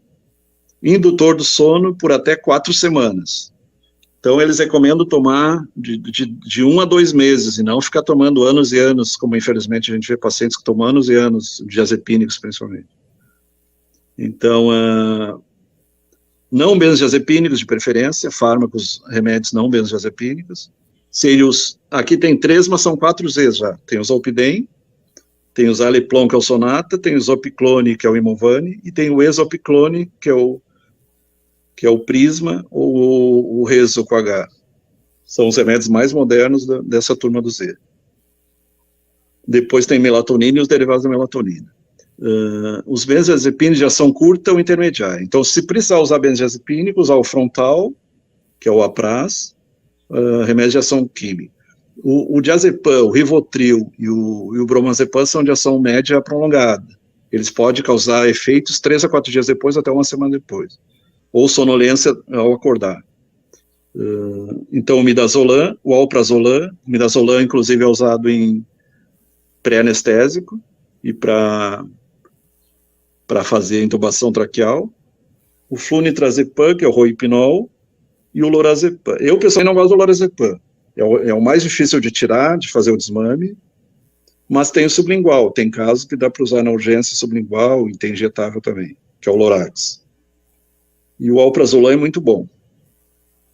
S2: Indutor do sono por até 4 semanas. Então, eles recomendam tomar de 1 a 2 meses, e não ficar tomando anos e anos, como infelizmente a gente vê pacientes que tomam anos e anos, diazepínicos principalmente. Então, não benzodiazepínicos de preferência, fármacos, remédios não benzodiazepínicos. Aqui tem 3, mas são 4 Zs já. Tem o Zolpidem, tem o Zaleplon, que é o Sonata, tem o Zopiclone, que é o Imovane, e tem o Exopiclone, que é o Prisma, ou o Rezo com H. São os remédios mais modernos dessa turma do Z. Depois tem melatonina e os derivados da melatonina. Os benzodiazepínicos de ação curta ou intermediária. Então, se precisar usar benzodiazepínico, usar o Frontal, que é o Apraz, remédio de ação química. O diazepam, o Rivotril e o bromazepam são de ação média prolongada. Eles podem causar efeitos 3 a 4 dias depois, até 1 semana depois. Ou sonolência ao acordar. Então, o midazolam, o alprazolam, o midazolam, inclusive, é usado em pré-anestésico e para fazer intubação traqueal. O flunitrazepam, que é o roipinol, e o lorazepam. Eu, pessoalmente, não gosto do lorazepam. É o mais difícil de tirar, de fazer o desmame, mas tem o sublingual. Tem casos que dá para usar na urgência sublingual e tem injetável também, que é o Lorax. E o alprazolam é muito bom.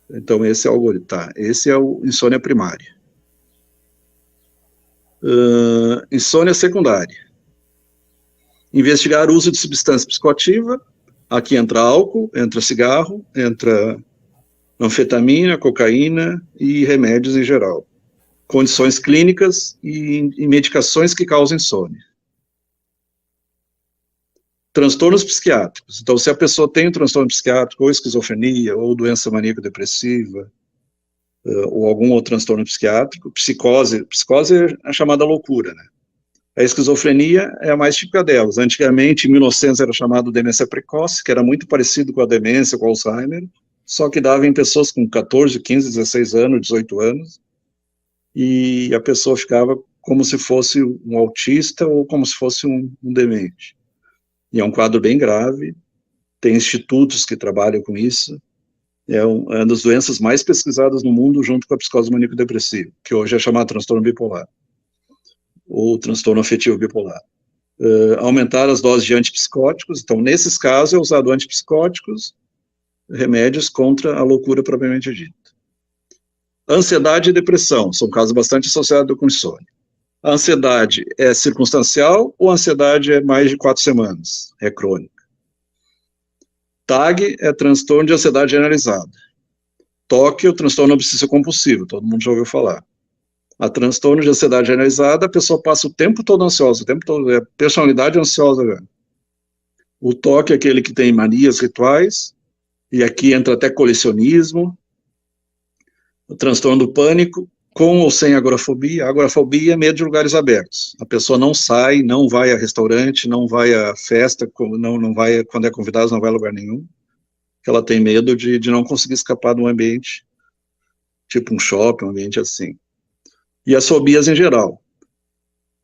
S2: Então, esse é o algoritmo. Tá, esse é o insônia primária. Insônia secundária. Investigar o uso de substância psicoativa. Aqui entra álcool, entra cigarro, entra anfetamina, cocaína e remédios em geral. Condições clínicas e medicações que causam insônia. Transtornos psiquiátricos. Então, se a pessoa tem um transtorno psiquiátrico, ou esquizofrenia, ou doença maníaco-depressiva, ou algum outro transtorno psiquiátrico. Psicose é a chamada loucura, né? A esquizofrenia é a mais típica delas. Antigamente, em 1900, era chamado demência precoce, que era muito parecido com a demência, com o Alzheimer, só que dava em pessoas com 14, 15, 16 anos, 18 anos, e a pessoa ficava como se fosse um autista ou como se fosse um demente. E é um quadro bem grave, tem institutos que trabalham com isso, é uma das doenças mais pesquisadas no mundo, junto com a psicose maníaco-depressiva, que hoje é chamada transtorno bipolar, ou transtorno afetivo bipolar. Aumentar as doses de antipsicóticos, então, nesses casos, é usado antipsicóticos, remédios contra a loucura propriamente dita. Ansiedade e depressão, são casos bastante associados com insônia. A ansiedade é circunstancial ou a ansiedade é mais de 4 semanas? É crônica. TAG é transtorno de ansiedade generalizada. TOC é o transtorno obsessivo compulsivo, todo mundo já ouviu falar. A transtorno de ansiedade generalizada, a pessoa passa o tempo todo ansiosa, o tempo todo, é personalidade ansiosa. Já. O TOC é aquele que tem manias rituais, e aqui entra até colecionismo. O transtorno do pânico, com ou sem agorafobia. A agorafobia é medo de lugares abertos. A pessoa não sai, não vai a restaurante, não vai a festa, não vai, quando é convidada, não vai a lugar nenhum. Ela tem medo de não conseguir escapar de um ambiente, tipo um shopping, um ambiente assim. E as fobias em geral.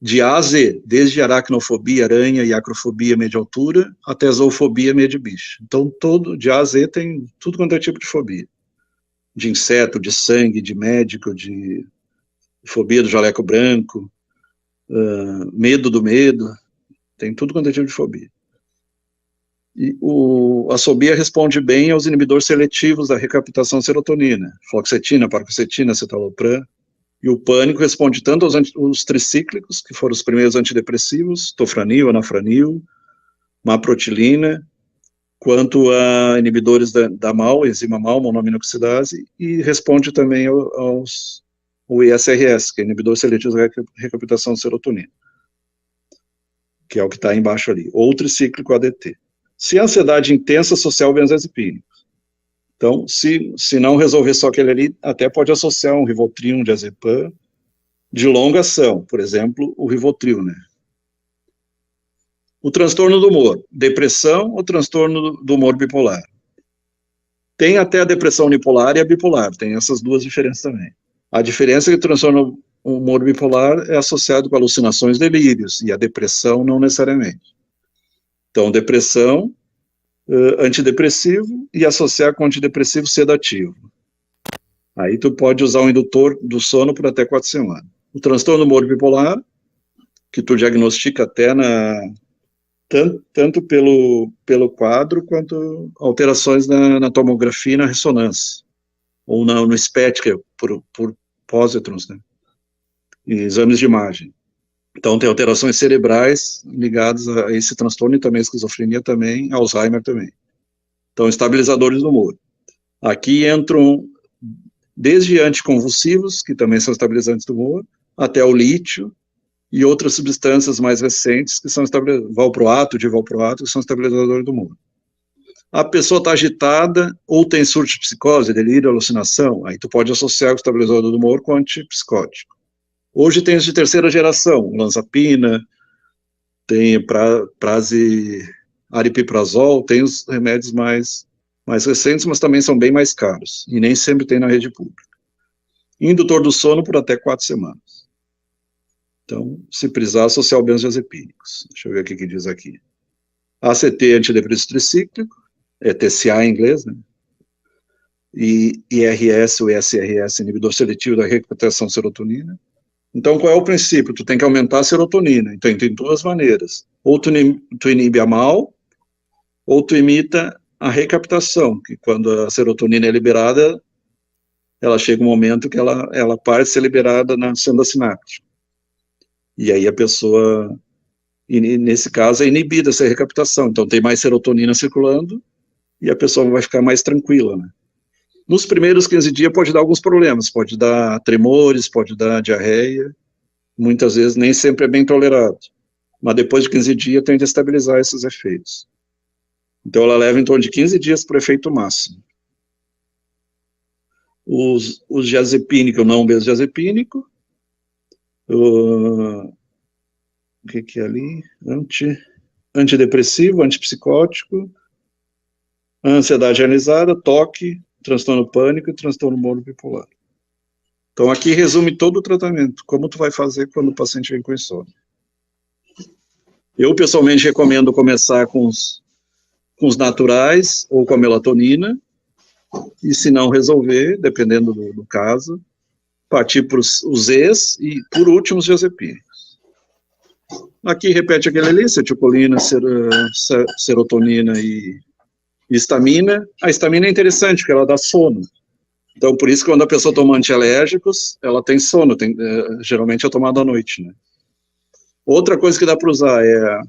S2: De A a Z, desde aracnofobia, aranha e acrofobia, medo de altura, até zoofobia, medo de bicho. Então, de A a Z tem tudo quanto é tipo de fobia. De inseto, de sangue, de médico, de fobia do jaleco branco, medo do medo, tem tudo quanto é tipo de fobia. E a fobia responde bem aos inibidores seletivos da recaptação de serotonina, fluoxetina, paroxetina, citalopram, e o pânico responde tanto aos tricíclicos, que foram os primeiros antidepressivos, tofranil, anafranil, maprotilina, quanto a inibidores da MAO, enzima MAO, monoaminoxidase, e responde também ao ISRS, que é inibidor seletivo da recaptação de serotonina, que é o que está embaixo ali, ou tricíclico ADT. Se a ansiedade intensa, associar o benzodiazepínico. Então, se não resolver só aquele ali, até pode associar um Rivotril, um diazepam, de longa ação, por exemplo, o Rivotril, né? O transtorno do humor, depressão ou transtorno do humor bipolar. Tem até a depressão unipolar e a bipolar, tem essas duas diferenças também. A diferença é que o transtorno do humor bipolar é associado com alucinações e delírios, e a depressão não necessariamente. Então, depressão, antidepressivo, e associar com antidepressivo sedativo. Aí tu pode usar um indutor do sono por até 4 semanas. O transtorno do humor bipolar, que tu diagnostica até tanto pelo quadro, quanto alterações na tomografia e na ressonância, ou no SPECT, que é por pósitrons, né? E exames de imagem. Então, tem alterações cerebrais ligadas a esse transtorno, e também a esquizofrenia, também, Alzheimer também. Então, estabilizadores do humor. Aqui entram desde anticonvulsivos, que também são estabilizantes do humor, até o lítio e outras substâncias mais recentes, que são valproato, divalproato, que são estabilizadores do humor. A pessoa está agitada ou tem surto de psicose, delírio, alucinação, aí tu pode associar o estabilizador do humor com antipsicótico. Hoje tem os de terceira geração, lanzapina, tem aripiprazol, tem os remédios mais recentes, mas também são bem mais caros, e nem sempre tem na rede pública. Indutor do sono por até 4 semanas. Então, se precisar, associar benzodiazepínicos. Deixa eu ver o que diz aqui. ACT, antidepressivo tricíclico, é TCA em inglês, né? E IRS, ou SRS, inibidor seletivo da recaptação de serotonina. Então, qual é o princípio? Tu tem que aumentar a serotonina. Então, tem 2 maneiras. Ou tu inibe a MAO, ou tu imita a recaptação, que quando a serotonina é liberada, ela chega um momento que ela para de ser liberada na senda sináptica. E aí a pessoa, nesse caso, é inibida essa recaptação. Então, tem mais serotonina circulando e a pessoa vai ficar mais tranquila, né? Nos primeiros 15 dias pode dar alguns problemas, pode dar tremores, pode dar diarreia, muitas vezes nem sempre é bem tolerado, mas depois de 15 dias tende a estabilizar esses efeitos. Então ela leva em torno de 15 dias para o efeito máximo. os diazepínicos, não benzodiazepínico, o que é ali? Antidepressivo, antipsicótico, ansiedade generalizada, toque, transtorno pânico e transtorno monobipolar. Então, aqui resume todo o tratamento, como tu vai fazer quando o paciente vem com insônia. Eu, pessoalmente, recomendo começar com os naturais ou com a melatonina, e se não resolver, dependendo do caso, partir para os Zs e, por último, os diazepínicos. Aqui repete aquele ali, acetilcolina, serotonina e histamina. A histamina é interessante, porque ela dá sono. Então, por isso que quando a pessoa toma antialérgicos, ela tem sono, geralmente é tomado à noite, né? Outra coisa que dá para usar é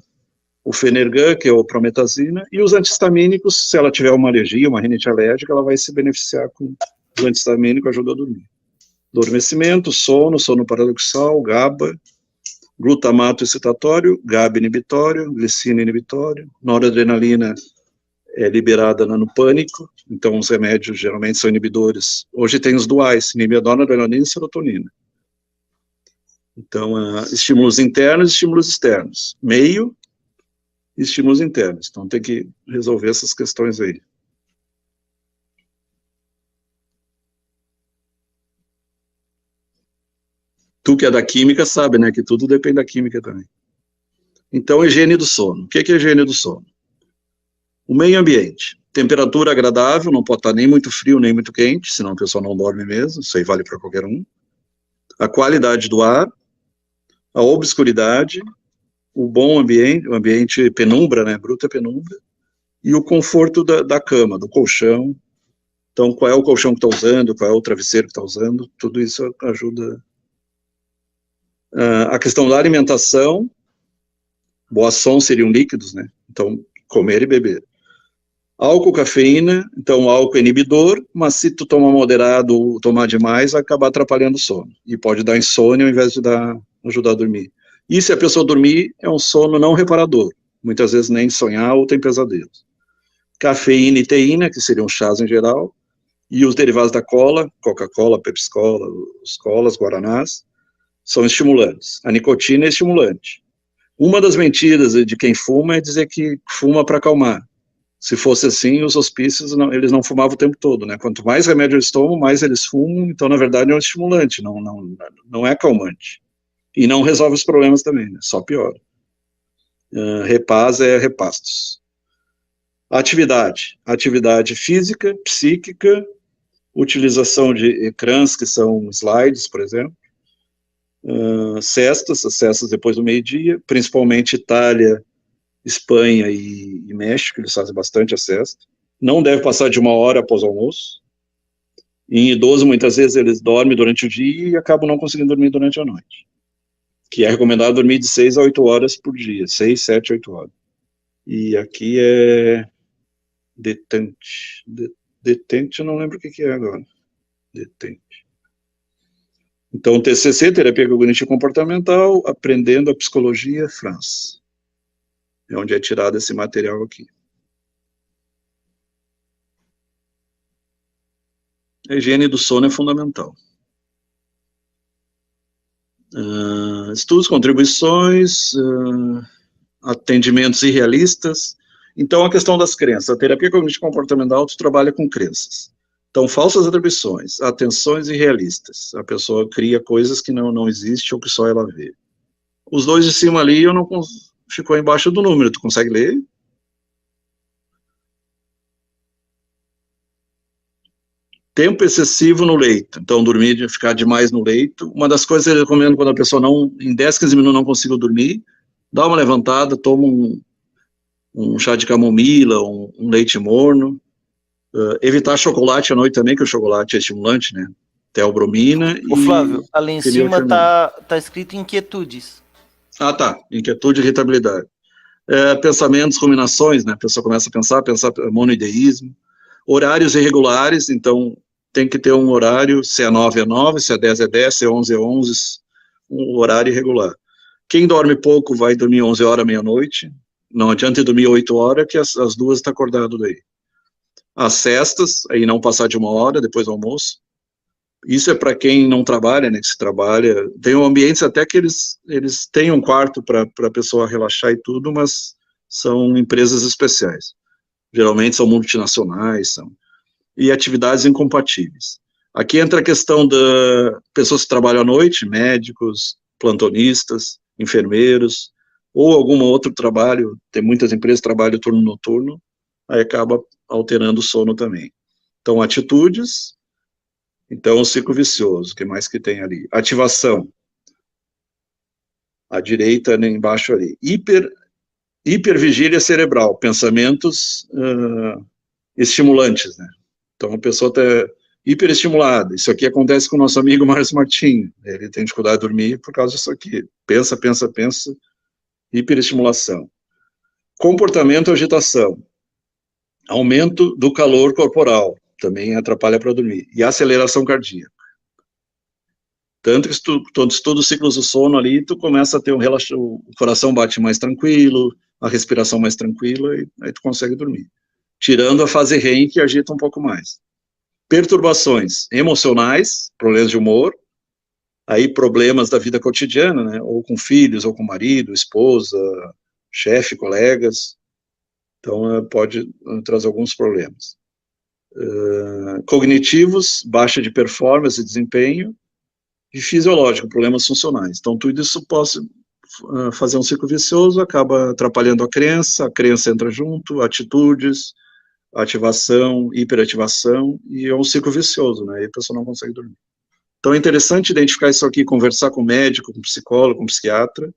S2: o Fenergan, que é o prometazina, e os antihistamínicos, se ela tiver uma alergia, uma rinite alérgica, ela vai se beneficiar com o antihistamínico, ajuda a dormir. Adormecimento, sono paradoxal, GABA, glutamato excitatório, GABA inibitório, glicina inibitório, noradrenalina é liberada no pânico, então os remédios geralmente são inibidores. Hoje tem os duais, inibe noradrenalina e serotonina. Então, estímulos internos e estímulos externos. Meio e estímulos internos. Então, tem que resolver essas questões aí. Tu que é da química sabe, né, que tudo depende da química também. Então, higiene do sono. O que é higiene do sono? O meio ambiente. Temperatura agradável, não pode estar nem muito frio, nem muito quente, senão a pessoa não dorme mesmo, isso aí vale para qualquer um. A qualidade do ar, a obscuridade, o bom ambiente, o ambiente penumbra, né, bruta penumbra, e o conforto da cama, do colchão. Então, qual é o colchão que está usando, qual é o travesseiro que está usando, tudo isso ajuda. A questão da alimentação, boissons seriam líquidos, né, então comer e beber. Álcool, cafeína, então o álcool é inibidor, mas se tu tomar moderado ou tomar demais, vai acabar atrapalhando o sono, e pode dar insônia ao invés de ajudar a dormir. E se a pessoa dormir, é um sono não reparador, muitas vezes nem sonhar ou tem pesadelos. Cafeína e teína, que seriam chás em geral, e os derivados da cola, Coca-Cola, Pepsi-Cola, os colas, guaranás, são estimulantes. A nicotina é estimulante. Uma das mentiras de quem fuma é dizer que fuma para acalmar. Se fosse assim, os hospícios, eles não fumavam o tempo todo, né? Quanto mais remédio eles tomam, mais eles fumam, então, na verdade, é um estimulante, não é calmante. E não resolve os problemas também, né? Só piora. Repaz é repastos. Atividade física, psíquica, utilização de ecrãs, que são slides, por exemplo. As cestas depois do meio-dia, principalmente Itália, Espanha e México, eles fazem bastante a cesta. Não deve passar de 1 hora após o almoço. Em idoso, muitas vezes, eles dormem durante o dia e acabam não conseguindo dormir durante a noite. Que é recomendado dormir de 6 a 8 horas por dia. 6, 7, 8 horas. E aqui é detente. Detente, eu não lembro o que é agora. Detente. Então, TCC, Terapia Cognitiva Comportamental, Aprendendo a Psicologia, França. É onde é tirado esse material aqui. A higiene do sono é fundamental. Estudos, contribuições, atendimentos irrealistas. Então, a questão das crenças. A terapia cognitiva comportamental trabalha com crenças. Então, falsas atribuições, atenções irrealistas. A pessoa cria coisas que não existem ou que só ela vê. Os dois de cima ali, ficou embaixo do número. Tu consegue ler? Tempo excessivo no leito. Então, dormir, ficar demais no leito. Uma das coisas que eu recomendo quando a pessoa em 10, 15 minutos não conseguiu dormir, dá uma levantada, toma um chá de camomila, um leite morno. Evitar chocolate à noite também, que o chocolate é estimulante, né? Teobromina
S1: e... Ô Flávio, ali em cima tá escrito inquietudes.
S2: Ah, tá. Inquietude e irritabilidade. Pensamentos, ruminações, né? A pessoa começa a pensar monoideísmo. Horários irregulares, então tem que ter um horário, se é 9 é 9, se é 10 é 10, se é 11 é 11, um horário irregular. Quem dorme pouco vai dormir 11 horas, meia-noite. Não adianta dormir 8 horas, que as 2 está acordado daí. As cestas, aí não passar de 1 hora depois do almoço. Isso é para quem não trabalha, né, que se trabalha. Tem ambientes até que eles têm um quarto para a pessoa relaxar e tudo, mas são empresas especiais. Geralmente são multinacionais, e atividades incompatíveis. Aqui entra a questão da pessoas que trabalham à noite, médicos, plantonistas, enfermeiros, ou algum outro trabalho, tem muitas empresas que trabalham turno noturno, aí acaba alterando o sono também. Então, atitudes, então o ciclo vicioso, o que mais que tem ali? Ativação, à direita, né, embaixo ali. Hipervigília cerebral, pensamentos estimulantes, né? Então, a pessoa está hiperestimulada. Isso aqui acontece com o nosso amigo Márcio Martinho. Ele tem dificuldade de dormir por causa disso aqui. Pensa, pensa, pensa, hiperestimulação. Comportamento, agitação. Aumento do calor corporal, também atrapalha para dormir. E aceleração cardíaca. Tanto que quando estuda os ciclos do sono ali, tu começa a ter o coração bate mais tranquilo, a respiração mais tranquila, e aí tu consegue dormir. Tirando a fase REM, que agita um pouco mais. Perturbações emocionais, problemas de humor, aí problemas da vida cotidiana, né, ou com filhos, ou com marido, esposa, chefe, colegas, então pode trazer alguns problemas. Cognitivos, baixa de performance e desempenho, e fisiológico, problemas funcionais. Então tudo isso pode fazer um ciclo vicioso, acaba atrapalhando a crença entra junto, atitudes, ativação, hiperativação, e é um ciclo vicioso, né? Aí a pessoa não consegue dormir. Então é interessante identificar isso aqui, conversar com o médico, com o psicólogo, com o psiquiatra,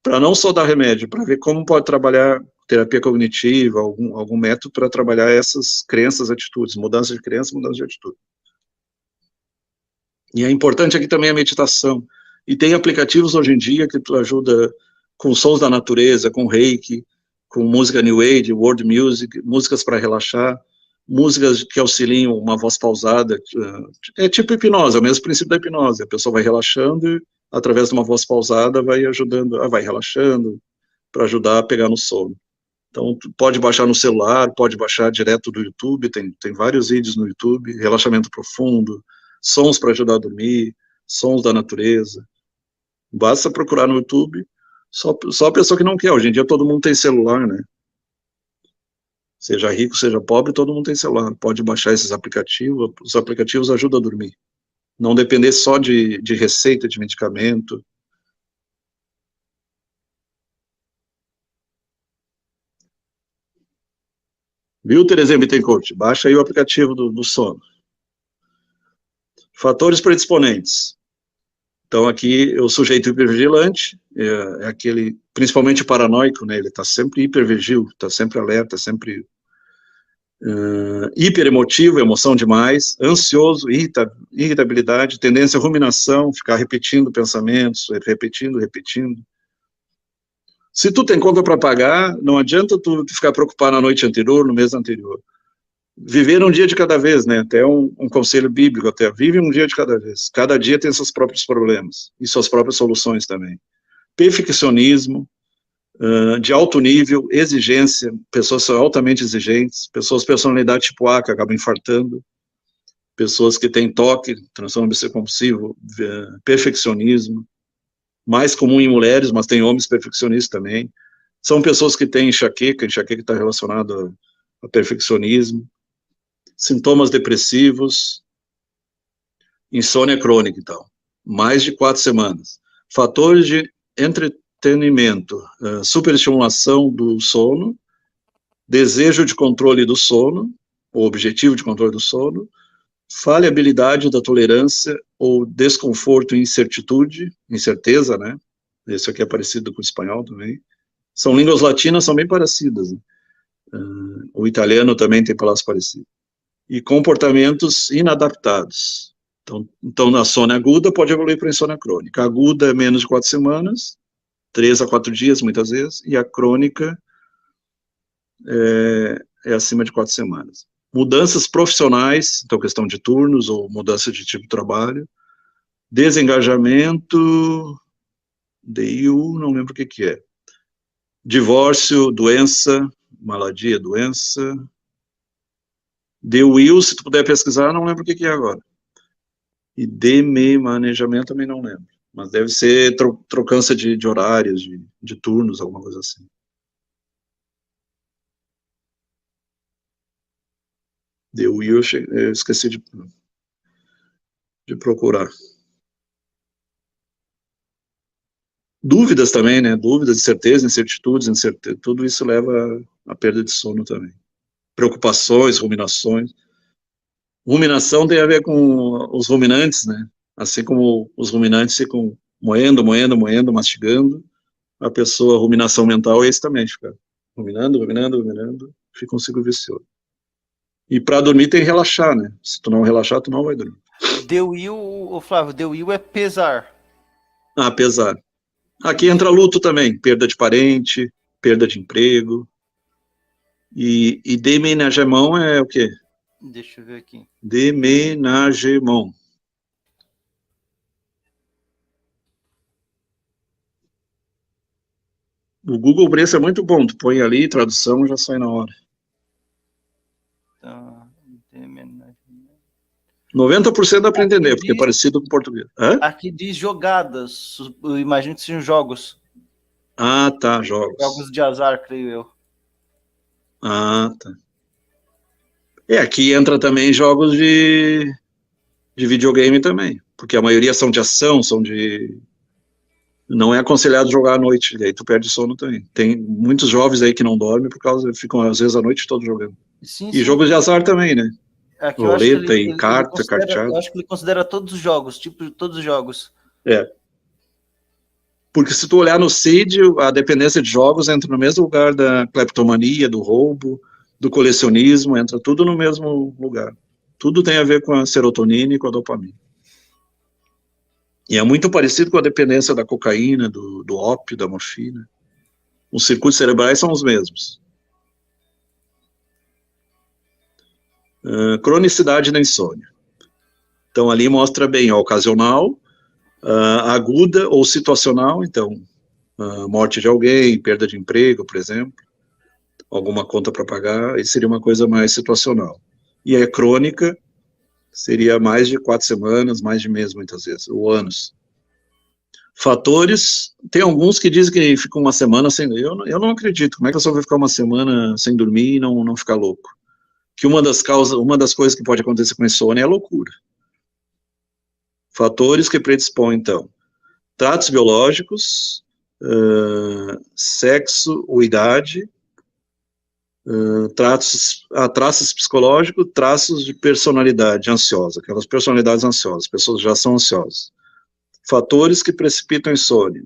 S2: para não só dar remédio, para ver como pode trabalhar terapia cognitiva, algum método para trabalhar essas crenças, atitudes, mudança de crença, mudança de atitude. E é importante aqui também a meditação. E tem aplicativos hoje em dia que tu ajuda com sons da natureza, com reiki, com música New Age, world music, músicas para relaxar, músicas que auxiliam uma voz pausada, é tipo hipnose, é o mesmo princípio da hipnose, a pessoa vai relaxando e, através de uma voz pausada, vai ajudando, vai relaxando, para ajudar a pegar no sono. Então, pode baixar no celular, pode baixar direto do YouTube, tem vários vídeos no YouTube, relaxamento profundo, sons para ajudar a dormir, sons da natureza. Basta procurar no YouTube, só a pessoa que não quer. Hoje em dia todo mundo tem celular, né? Seja rico, seja pobre, todo mundo tem celular. Pode baixar esses aplicativos, os aplicativos ajudam a dormir. Não depender só de receita, de medicamento. Viu, Terezinha Bittencourt? Baixa aí o aplicativo do sono. Fatores predisponentes. Então, aqui, o sujeito hipervigilante, é aquele, principalmente o paranoico, né? Ele está sempre hipervigil, está sempre alerta, sempre hiperemotivo, emoção demais, ansioso, irritabilidade, tendência à ruminação, ficar repetindo pensamentos, repetindo. Se tu tem conta para pagar, não adianta tu ficar preocupado na noite anterior, no mês anterior. Viver um dia de cada vez, né? Até um conselho bíblico, até vive um dia de cada vez. Cada dia tem seus próprios problemas e suas próprias soluções também. Perfeccionismo, de alto nível, exigência, pessoas são altamente exigentes, pessoas personalidade tipo A que acabam infartando, pessoas que têm toque, transtorno obsessivo-compulsivo, perfeccionismo, mais comum em mulheres, mas tem homens perfeccionistas também. São pessoas que têm enxaqueca está relacionada a perfeccionismo, sintomas depressivos, insônia crônica, então, mais de 4 semanas. Fatores de entretenimento, superestimulação do sono, desejo de controle do sono, ou objetivo de controle do sono, falhabilidade da tolerância ou desconforto e incerteza, né? Esse aqui é parecido com o espanhol também. São línguas latinas, são bem parecidas, né? O italiano também tem palavras parecidas. E comportamentos inadaptados. Então, na insônia aguda pode evoluir para insônia crônica. A aguda é menos de 4 semanas, 3 a 4 dias, muitas vezes, e a crônica é acima de 4 semanas. Mudanças profissionais, então questão de turnos ou mudança de tipo de trabalho. Desengajamento, DIU, não lembro o que é. Divórcio, doença, maladia, doença. DUIL, se tu puder pesquisar, não lembro o que é agora. E DME manejamento também não lembro. Mas deve ser trocança de horários, de turnos, alguma coisa assim. Deu eu esqueci de procurar. Dúvidas também, né? Dúvidas, incertezas, incertitudes, tudo isso leva à perda de sono também. Preocupações, ruminações. Ruminação tem a ver com os ruminantes, né? Assim como os ruminantes ficam moendo, moendo, moendo, mastigando, a pessoa, a ruminação mental é isso também, fica ruminando, ruminando, ruminando, fica um ciclo vicioso. E para dormir tem que relaxar, né? Se tu não relaxar, tu não vai dormir.
S1: Deu-il, o Flávio, deu-il é pesar.
S2: Ah, pesar. Aqui entra luto também, perda de parente, perda de emprego. E déménagement é o quê?
S1: Deixa eu ver aqui.
S2: Déménagement. O Google Preço é muito bom, tu põe ali, tradução, já sai na hora.
S1: Então, déménagement.
S2: 90% dá para entender, porque é
S1: diz,
S2: parecido com português. Hã?
S1: aqui diz jogadas. Eu imagino que sejam jogos.
S2: Ah, tá, jogos.
S1: Jogos de azar, creio eu.
S2: Ah, tá. Aqui entra também jogos de videogame também, porque a maioria são de ação, são de... Não é aconselhado jogar à noite, e aí tu perde sono também. Tem muitos jovens aí que não dormem por causa, ficam às vezes a noite toda jogando.
S1: Sim,
S2: E
S1: sim.
S2: jogos de azar também, né?
S1: Aqui eu acho que
S2: Roleta e carta, carteado.
S1: eu acho que ele considera todos os jogos, tipo de todos os jogos.
S2: É. Porque se tu olhar no CID, a dependência de jogos entra no mesmo lugar da cleptomania, do roubo, do colecionismo, entra tudo no mesmo lugar. Tudo tem a ver com a serotonina e com a dopamina. E é muito parecido com a dependência da cocaína, do ópio, da morfina. Os circuitos cerebrais são os mesmos. Cronicidade da insônia. Então, ali mostra bem a ocasional, aguda ou situacional, então, morte de alguém, perda de emprego, por exemplo, alguma conta para pagar, isso seria uma coisa mais situacional. E a crônica seria mais de 4 semanas, mais de mês, muitas vezes, ou anos. Fatores, tem alguns que dizem que fica uma semana sem... Eu não acredito, como é que a pessoa vai ficar uma semana sem dormir e não ficar louco? Que uma das coisas que pode acontecer com insônia é a loucura. Fatores que predispõem, então, tratos biológicos, sexo ou idade, traços psicológicos, traços de personalidade ansiosa, aquelas personalidades ansiosas, pessoas já são ansiosas. Fatores que precipitam insônia,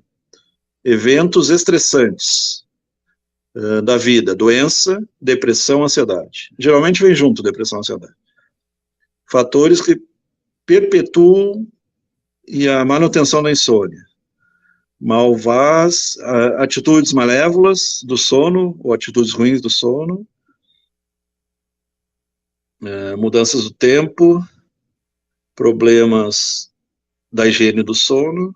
S2: eventos estressantes da vida, doença, depressão, ansiedade. Geralmente vem junto depressão, ansiedade. Fatores que perpetuam e a manutenção da insônia, malvás, atitudes malévolas do sono, ou atitudes ruins do sono, mudanças do tempo, problemas da higiene do sono,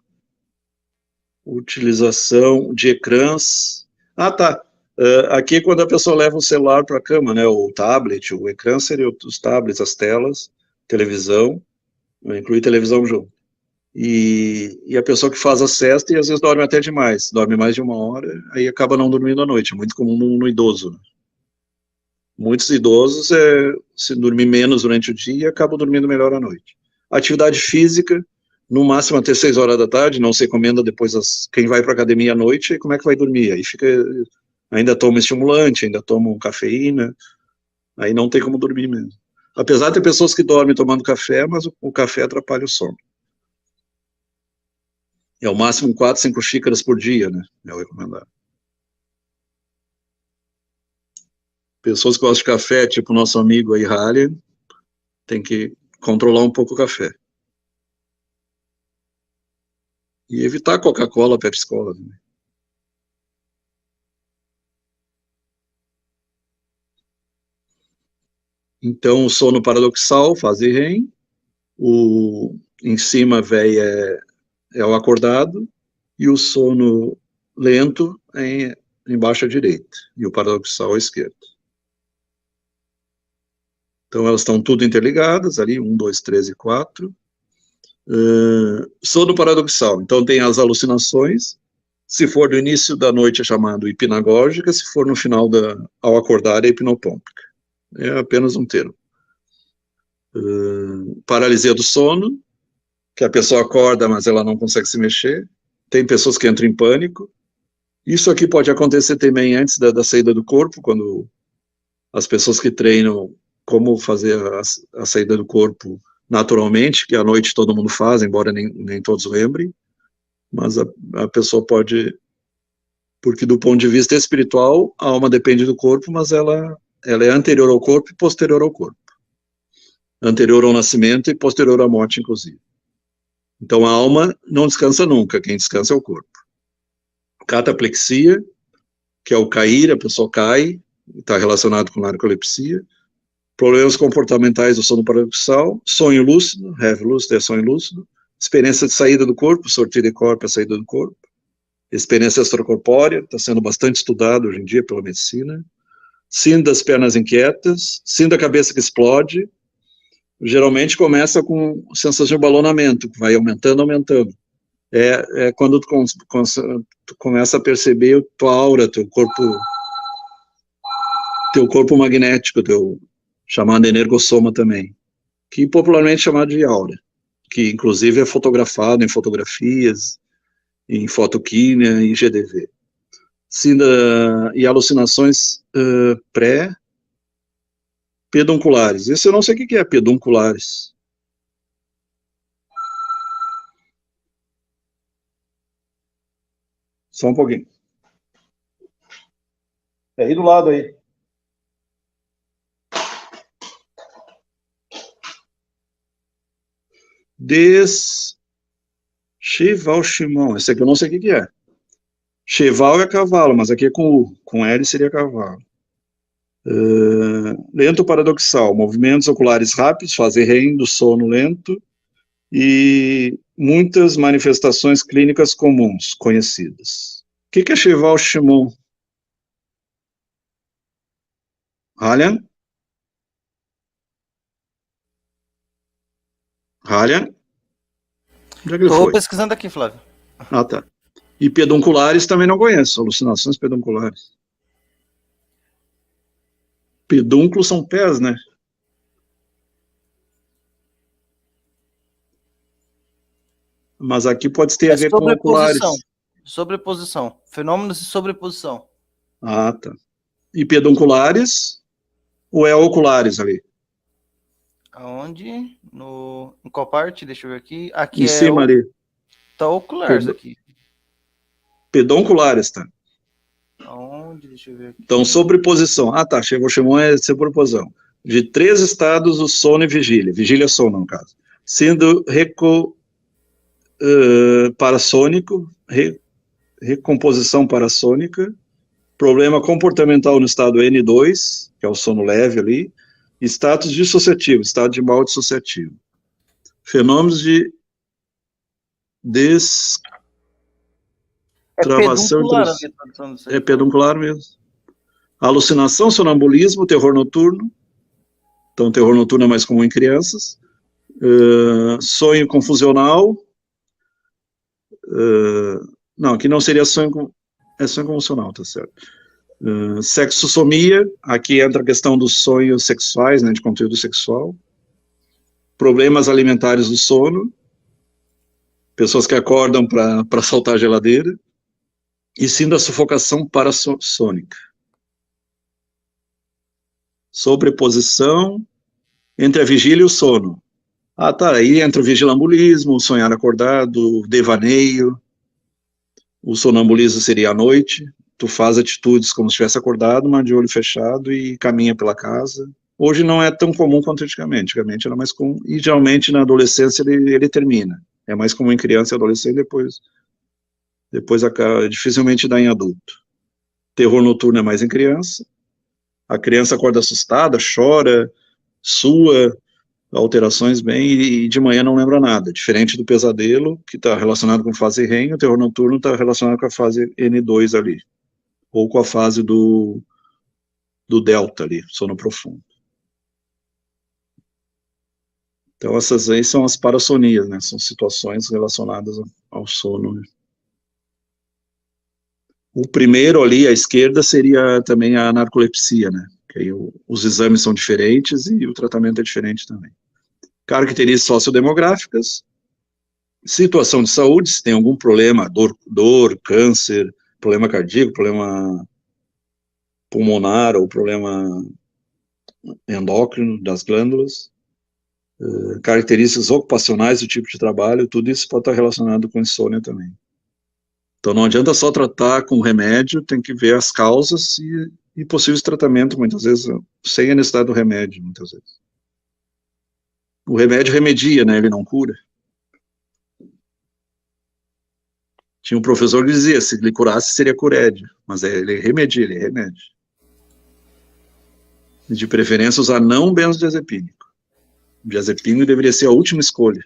S2: utilização de ecrãs. Ah, tá. Aqui, quando a pessoa leva o celular para a cama, né, o tablet, o ecrã seria os tablets, as telas, televisão, inclui televisão junto. E a pessoa que faz a siesta e às vezes dorme até demais, dorme mais de 1 hora, aí acaba não dormindo à noite, é muito comum no idoso. Né? Muitos idosos, se dormir menos durante o dia, acabam dormindo melhor à noite. Atividade física, no máximo até 6 horas da tarde, não se recomenda depois, quem vai para a academia à noite, como é que vai dormir? Aí ainda toma estimulante, ainda toma cafeína, aí não tem como dormir mesmo. Apesar de ter pessoas que dormem tomando café, mas o café atrapalha o sono. É o máximo 4, 5 xícaras por dia, né? É o recomendado. Pessoas que gostam de café, tipo o nosso amigo aí, Halley, tem que controlar um pouco o café. E evitar Coca-Cola, Pepsi-Cola. Né? Então, o sono paradoxal, fase REM. Em cima, véi, é o acordado. E o sono lento embaixo à direita. E o paradoxal à esquerda. Então, elas estão tudo interligadas ali, 1, 2, 3 e 4. Sono paradoxal. Então, tem as alucinações. Se for do início da noite, é chamado hipnagógica. Se for no final, ao acordar, é hipnopômpica. É apenas um termo. Paralisia do sono, que a pessoa acorda, mas ela não consegue se mexer. Tem pessoas que entram em pânico. Isso aqui pode acontecer também antes da saída do corpo, quando as pessoas que treinam como fazer a saída do corpo naturalmente, que à noite todo mundo faz, embora nem todos lembrem, mas a pessoa pode, porque do ponto de vista espiritual, a alma depende do corpo, mas ela é anterior ao corpo e posterior ao corpo. Anterior ao nascimento e posterior à morte, inclusive. Então a alma não descansa nunca, quem descansa é o corpo. Cataplexia, que é o cair, a pessoa cai, está relacionado com narcolepsia. Problemas comportamentais do sono paradoxal, sonho lúcido, heavy lúcido é sonho lúcido, experiência de saída do corpo, sortir de corpo é saída do corpo, experiência extracorpórea, está sendo bastante estudado hoje em dia pela medicina, síndrome das pernas inquietas, síndrome da cabeça que explode, geralmente começa com sensação de balonamento, que vai aumentando. É quando tu começa a perceber tua aura, teu corpo magnético, chamado energossoma também, que popularmente é chamado de aura, que inclusive é fotografado em fotografias, em fotoquímia e GDV. E alucinações pré-pedunculares. Esse eu não sei o que é pedunculares. Só um pouquinho. É aí do lado aí. Cheval Chimão. Esse aqui eu não sei o que é. Cheval é cavalo, mas aqui é com U. Com L seria cavalo. Lento paradoxal. Movimentos oculares rápidos, fazem REM do sono lento e muitas manifestações clínicas comuns, conhecidas. O que é Cheval Chimão? Halian? Halian? Onde é que ele
S1: Estou
S2: foi?
S1: pesquisando aqui, Flávio.
S2: Ah, tá. E pedunculares também não conheço, alucinações pedunculares. Pedúnculos são pés, né? Mas aqui pode ter a ver com oculares.
S1: Sobreposição. Fenômenos de sobreposição.
S2: Ah, tá. E pedunculares ou é oculares ali?
S1: Aonde? Em qual parte? Deixa eu ver aqui. Aqui
S2: em cima ali.
S1: Tá oculares aqui.
S2: Pedunculares, tá?
S1: Aonde? Deixa eu ver aqui.
S2: Então, sobreposição. Ah, tá. Chegou é sobreposição. De 3 estados, o sono e vigília. Vigília é sono, no caso. Sendo parassônico, recomposição parassônica, problema comportamental no estado N2, que é o sono leve ali, status dissociativo, estado de mal dissociativo. Fenômenos de travação. É peduncular mesmo. Alucinação, sonambulismo, terror noturno. Então, terror noturno é mais comum em crianças. Sonho confusional. Não, aqui não seria sonho. É sonho confusional, tá certo. Sexosomia, aqui entra a questão dos sonhos sexuais, né, de conteúdo sexual. Problemas alimentares do sono. Pessoas que acordam para saltar a geladeira. E sim da sufocação parassônica. Sobreposição entre a vigília e o sono. Ah, tá, aí entra o vigilambulismo, o sonhar acordado, o devaneio. O sonambulismo seria à noite, tu faz atitudes como se estivesse acordado, mas de olho fechado e caminha pela casa. Hoje não é tão comum quanto antigamente era mais comum, e geralmente na adolescência ele termina. É mais comum em criança e adolescente, depois dificilmente dá em adulto. Terror noturno é mais em criança. A criança acorda assustada, chora, sua, alterações bem, e de manhã não lembra nada. Diferente do pesadelo, que está relacionado com fase REM, o terror noturno está relacionado com a fase N2 ali, ou com a fase do delta ali, sono profundo. Então, essas aí são as parassonias, né? São situações relacionadas ao sono. O primeiro ali, à esquerda, seria também a narcolepsia, né? Que aí os exames são diferentes e o tratamento é diferente também. Características sociodemográficas, situação de saúde, se tem algum problema, dor, câncer, problema cardíaco, problema pulmonar ou problema endócrino das glândulas, características ocupacionais do tipo de trabalho, tudo isso pode estar relacionado com insônia também. Então não adianta só tratar com remédio, tem que ver as causas e possíveis tratamentos, muitas vezes sem a necessidade do remédio, muitas vezes. O remédio remedia, né? Ele não cura. Tinha um professor que dizia, se ele curasse seria curédio, mas ele remedia, ele é remédio. E de preferência usar não benzodiazepínico. O diazepínico deveria ser a última escolha.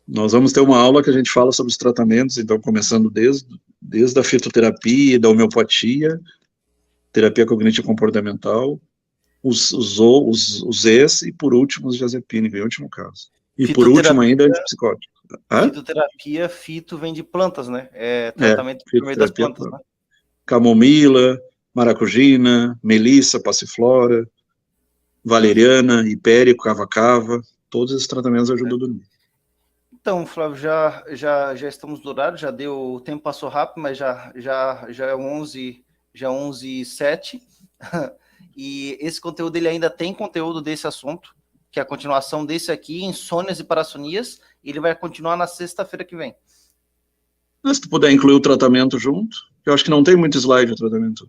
S2: Nós vamos ter uma aula que a gente fala sobre os tratamentos, então começando desde a fitoterapia, da homeopatia, terapia cognitivo comportamental, os Zs e por último os diazepínicos, em último caso. E por último ainda antipsicótico.
S1: Fitoterapia, fito vem de plantas, né? É tratamento por meio das plantas, né?
S2: Camomila, maracujina, melissa, passiflora, valeriana, hipérico, cava-cava, todos esses tratamentos ajudam a dormir.
S1: Então, Flávio, já estamos no horário, já deu, o tempo passou rápido, mas já é 11h07, e esse conteúdo, ele ainda tem conteúdo desse assunto, que é a continuação desse aqui, insônias e parassonias, e ele vai continuar na sexta-feira que vem.
S2: Mas se tu puder incluir o tratamento junto, eu acho que não tem muito slide o tratamento.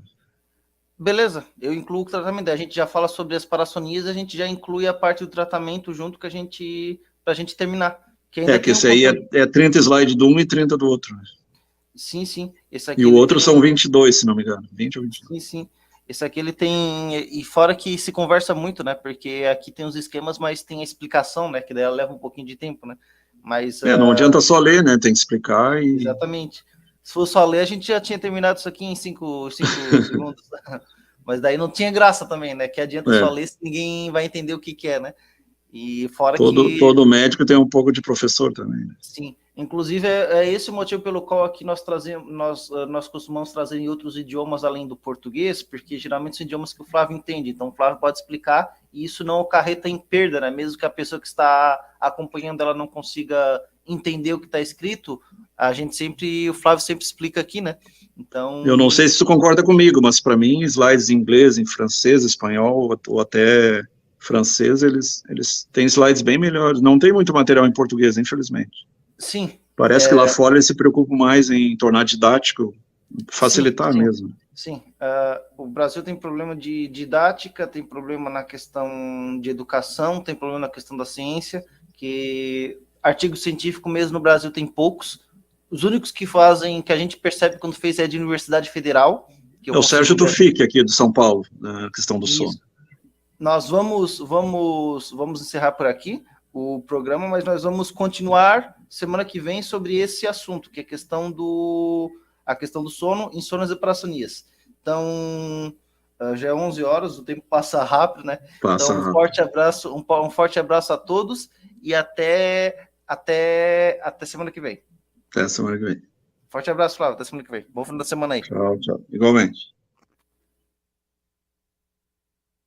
S1: Beleza, eu incluo o tratamento, a gente já fala sobre as parassonias, a gente já inclui a parte do tratamento junto pra gente terminar.
S2: Que esse aí é 30 slides de um e 30 do outro.
S1: Sim, sim. Esse aqui
S2: e o outro são 22, se não me engano. 20 ou 22.
S1: Sim, sim. Esse aqui ele tem... E fora que se conversa muito, né? Porque aqui tem os esquemas, mas tem a explicação, né? Que daí ela leva um pouquinho de tempo, né? Mas...
S2: não adianta só ler, né? Tem que explicar e...
S1: Exatamente. Se fosse só ler, a gente já tinha terminado isso aqui em 5 segundos. Mas daí não tinha graça também, né? Que adianta só ler se ninguém vai entender o que é, né? E fora
S2: todo médico tem um pouco de professor também. Né?
S1: Sim, inclusive é esse o motivo pelo qual aqui nós costumamos trazer em outros idiomas além do português, porque geralmente são idiomas que o Flávio entende, então o Flávio pode explicar e isso não acarreta em perda, né? Mesmo que a pessoa que está acompanhando ela não consiga entender o que está escrito, o Flávio sempre explica aqui, né? Então...
S2: Eu não sei se tu concorda comigo, mas para mim slides em inglês, em francês, espanhol ou até francês, eles têm slides bem melhores. Não tem muito material em português, infelizmente.
S1: Sim.
S2: Parece que lá fora eles se preocupam mais em tornar didático, facilitar mesmo.
S1: Sim. O Brasil tem problema de didática, tem problema na questão de educação, tem problema na questão da ciência, que artigo científico mesmo no Brasil tem poucos. Os únicos que fazem, que a gente percebe quando fez é de Universidade Federal.
S2: É o Sérgio Tufik, aqui de São Paulo, na questão do sono.
S1: Nós vamos encerrar por aqui o programa, mas nós vamos continuar semana que vem sobre esse assunto, que é a questão do sono, insônias e parassonias. Então, já é 11 horas, o tempo passa rápido, né? Então, um forte abraço a todos e até semana que vem.
S2: Até semana que vem.
S1: Forte abraço, Flávio, até semana que vem. Bom fim da semana aí.
S2: Tchau, tchau. Igualmente.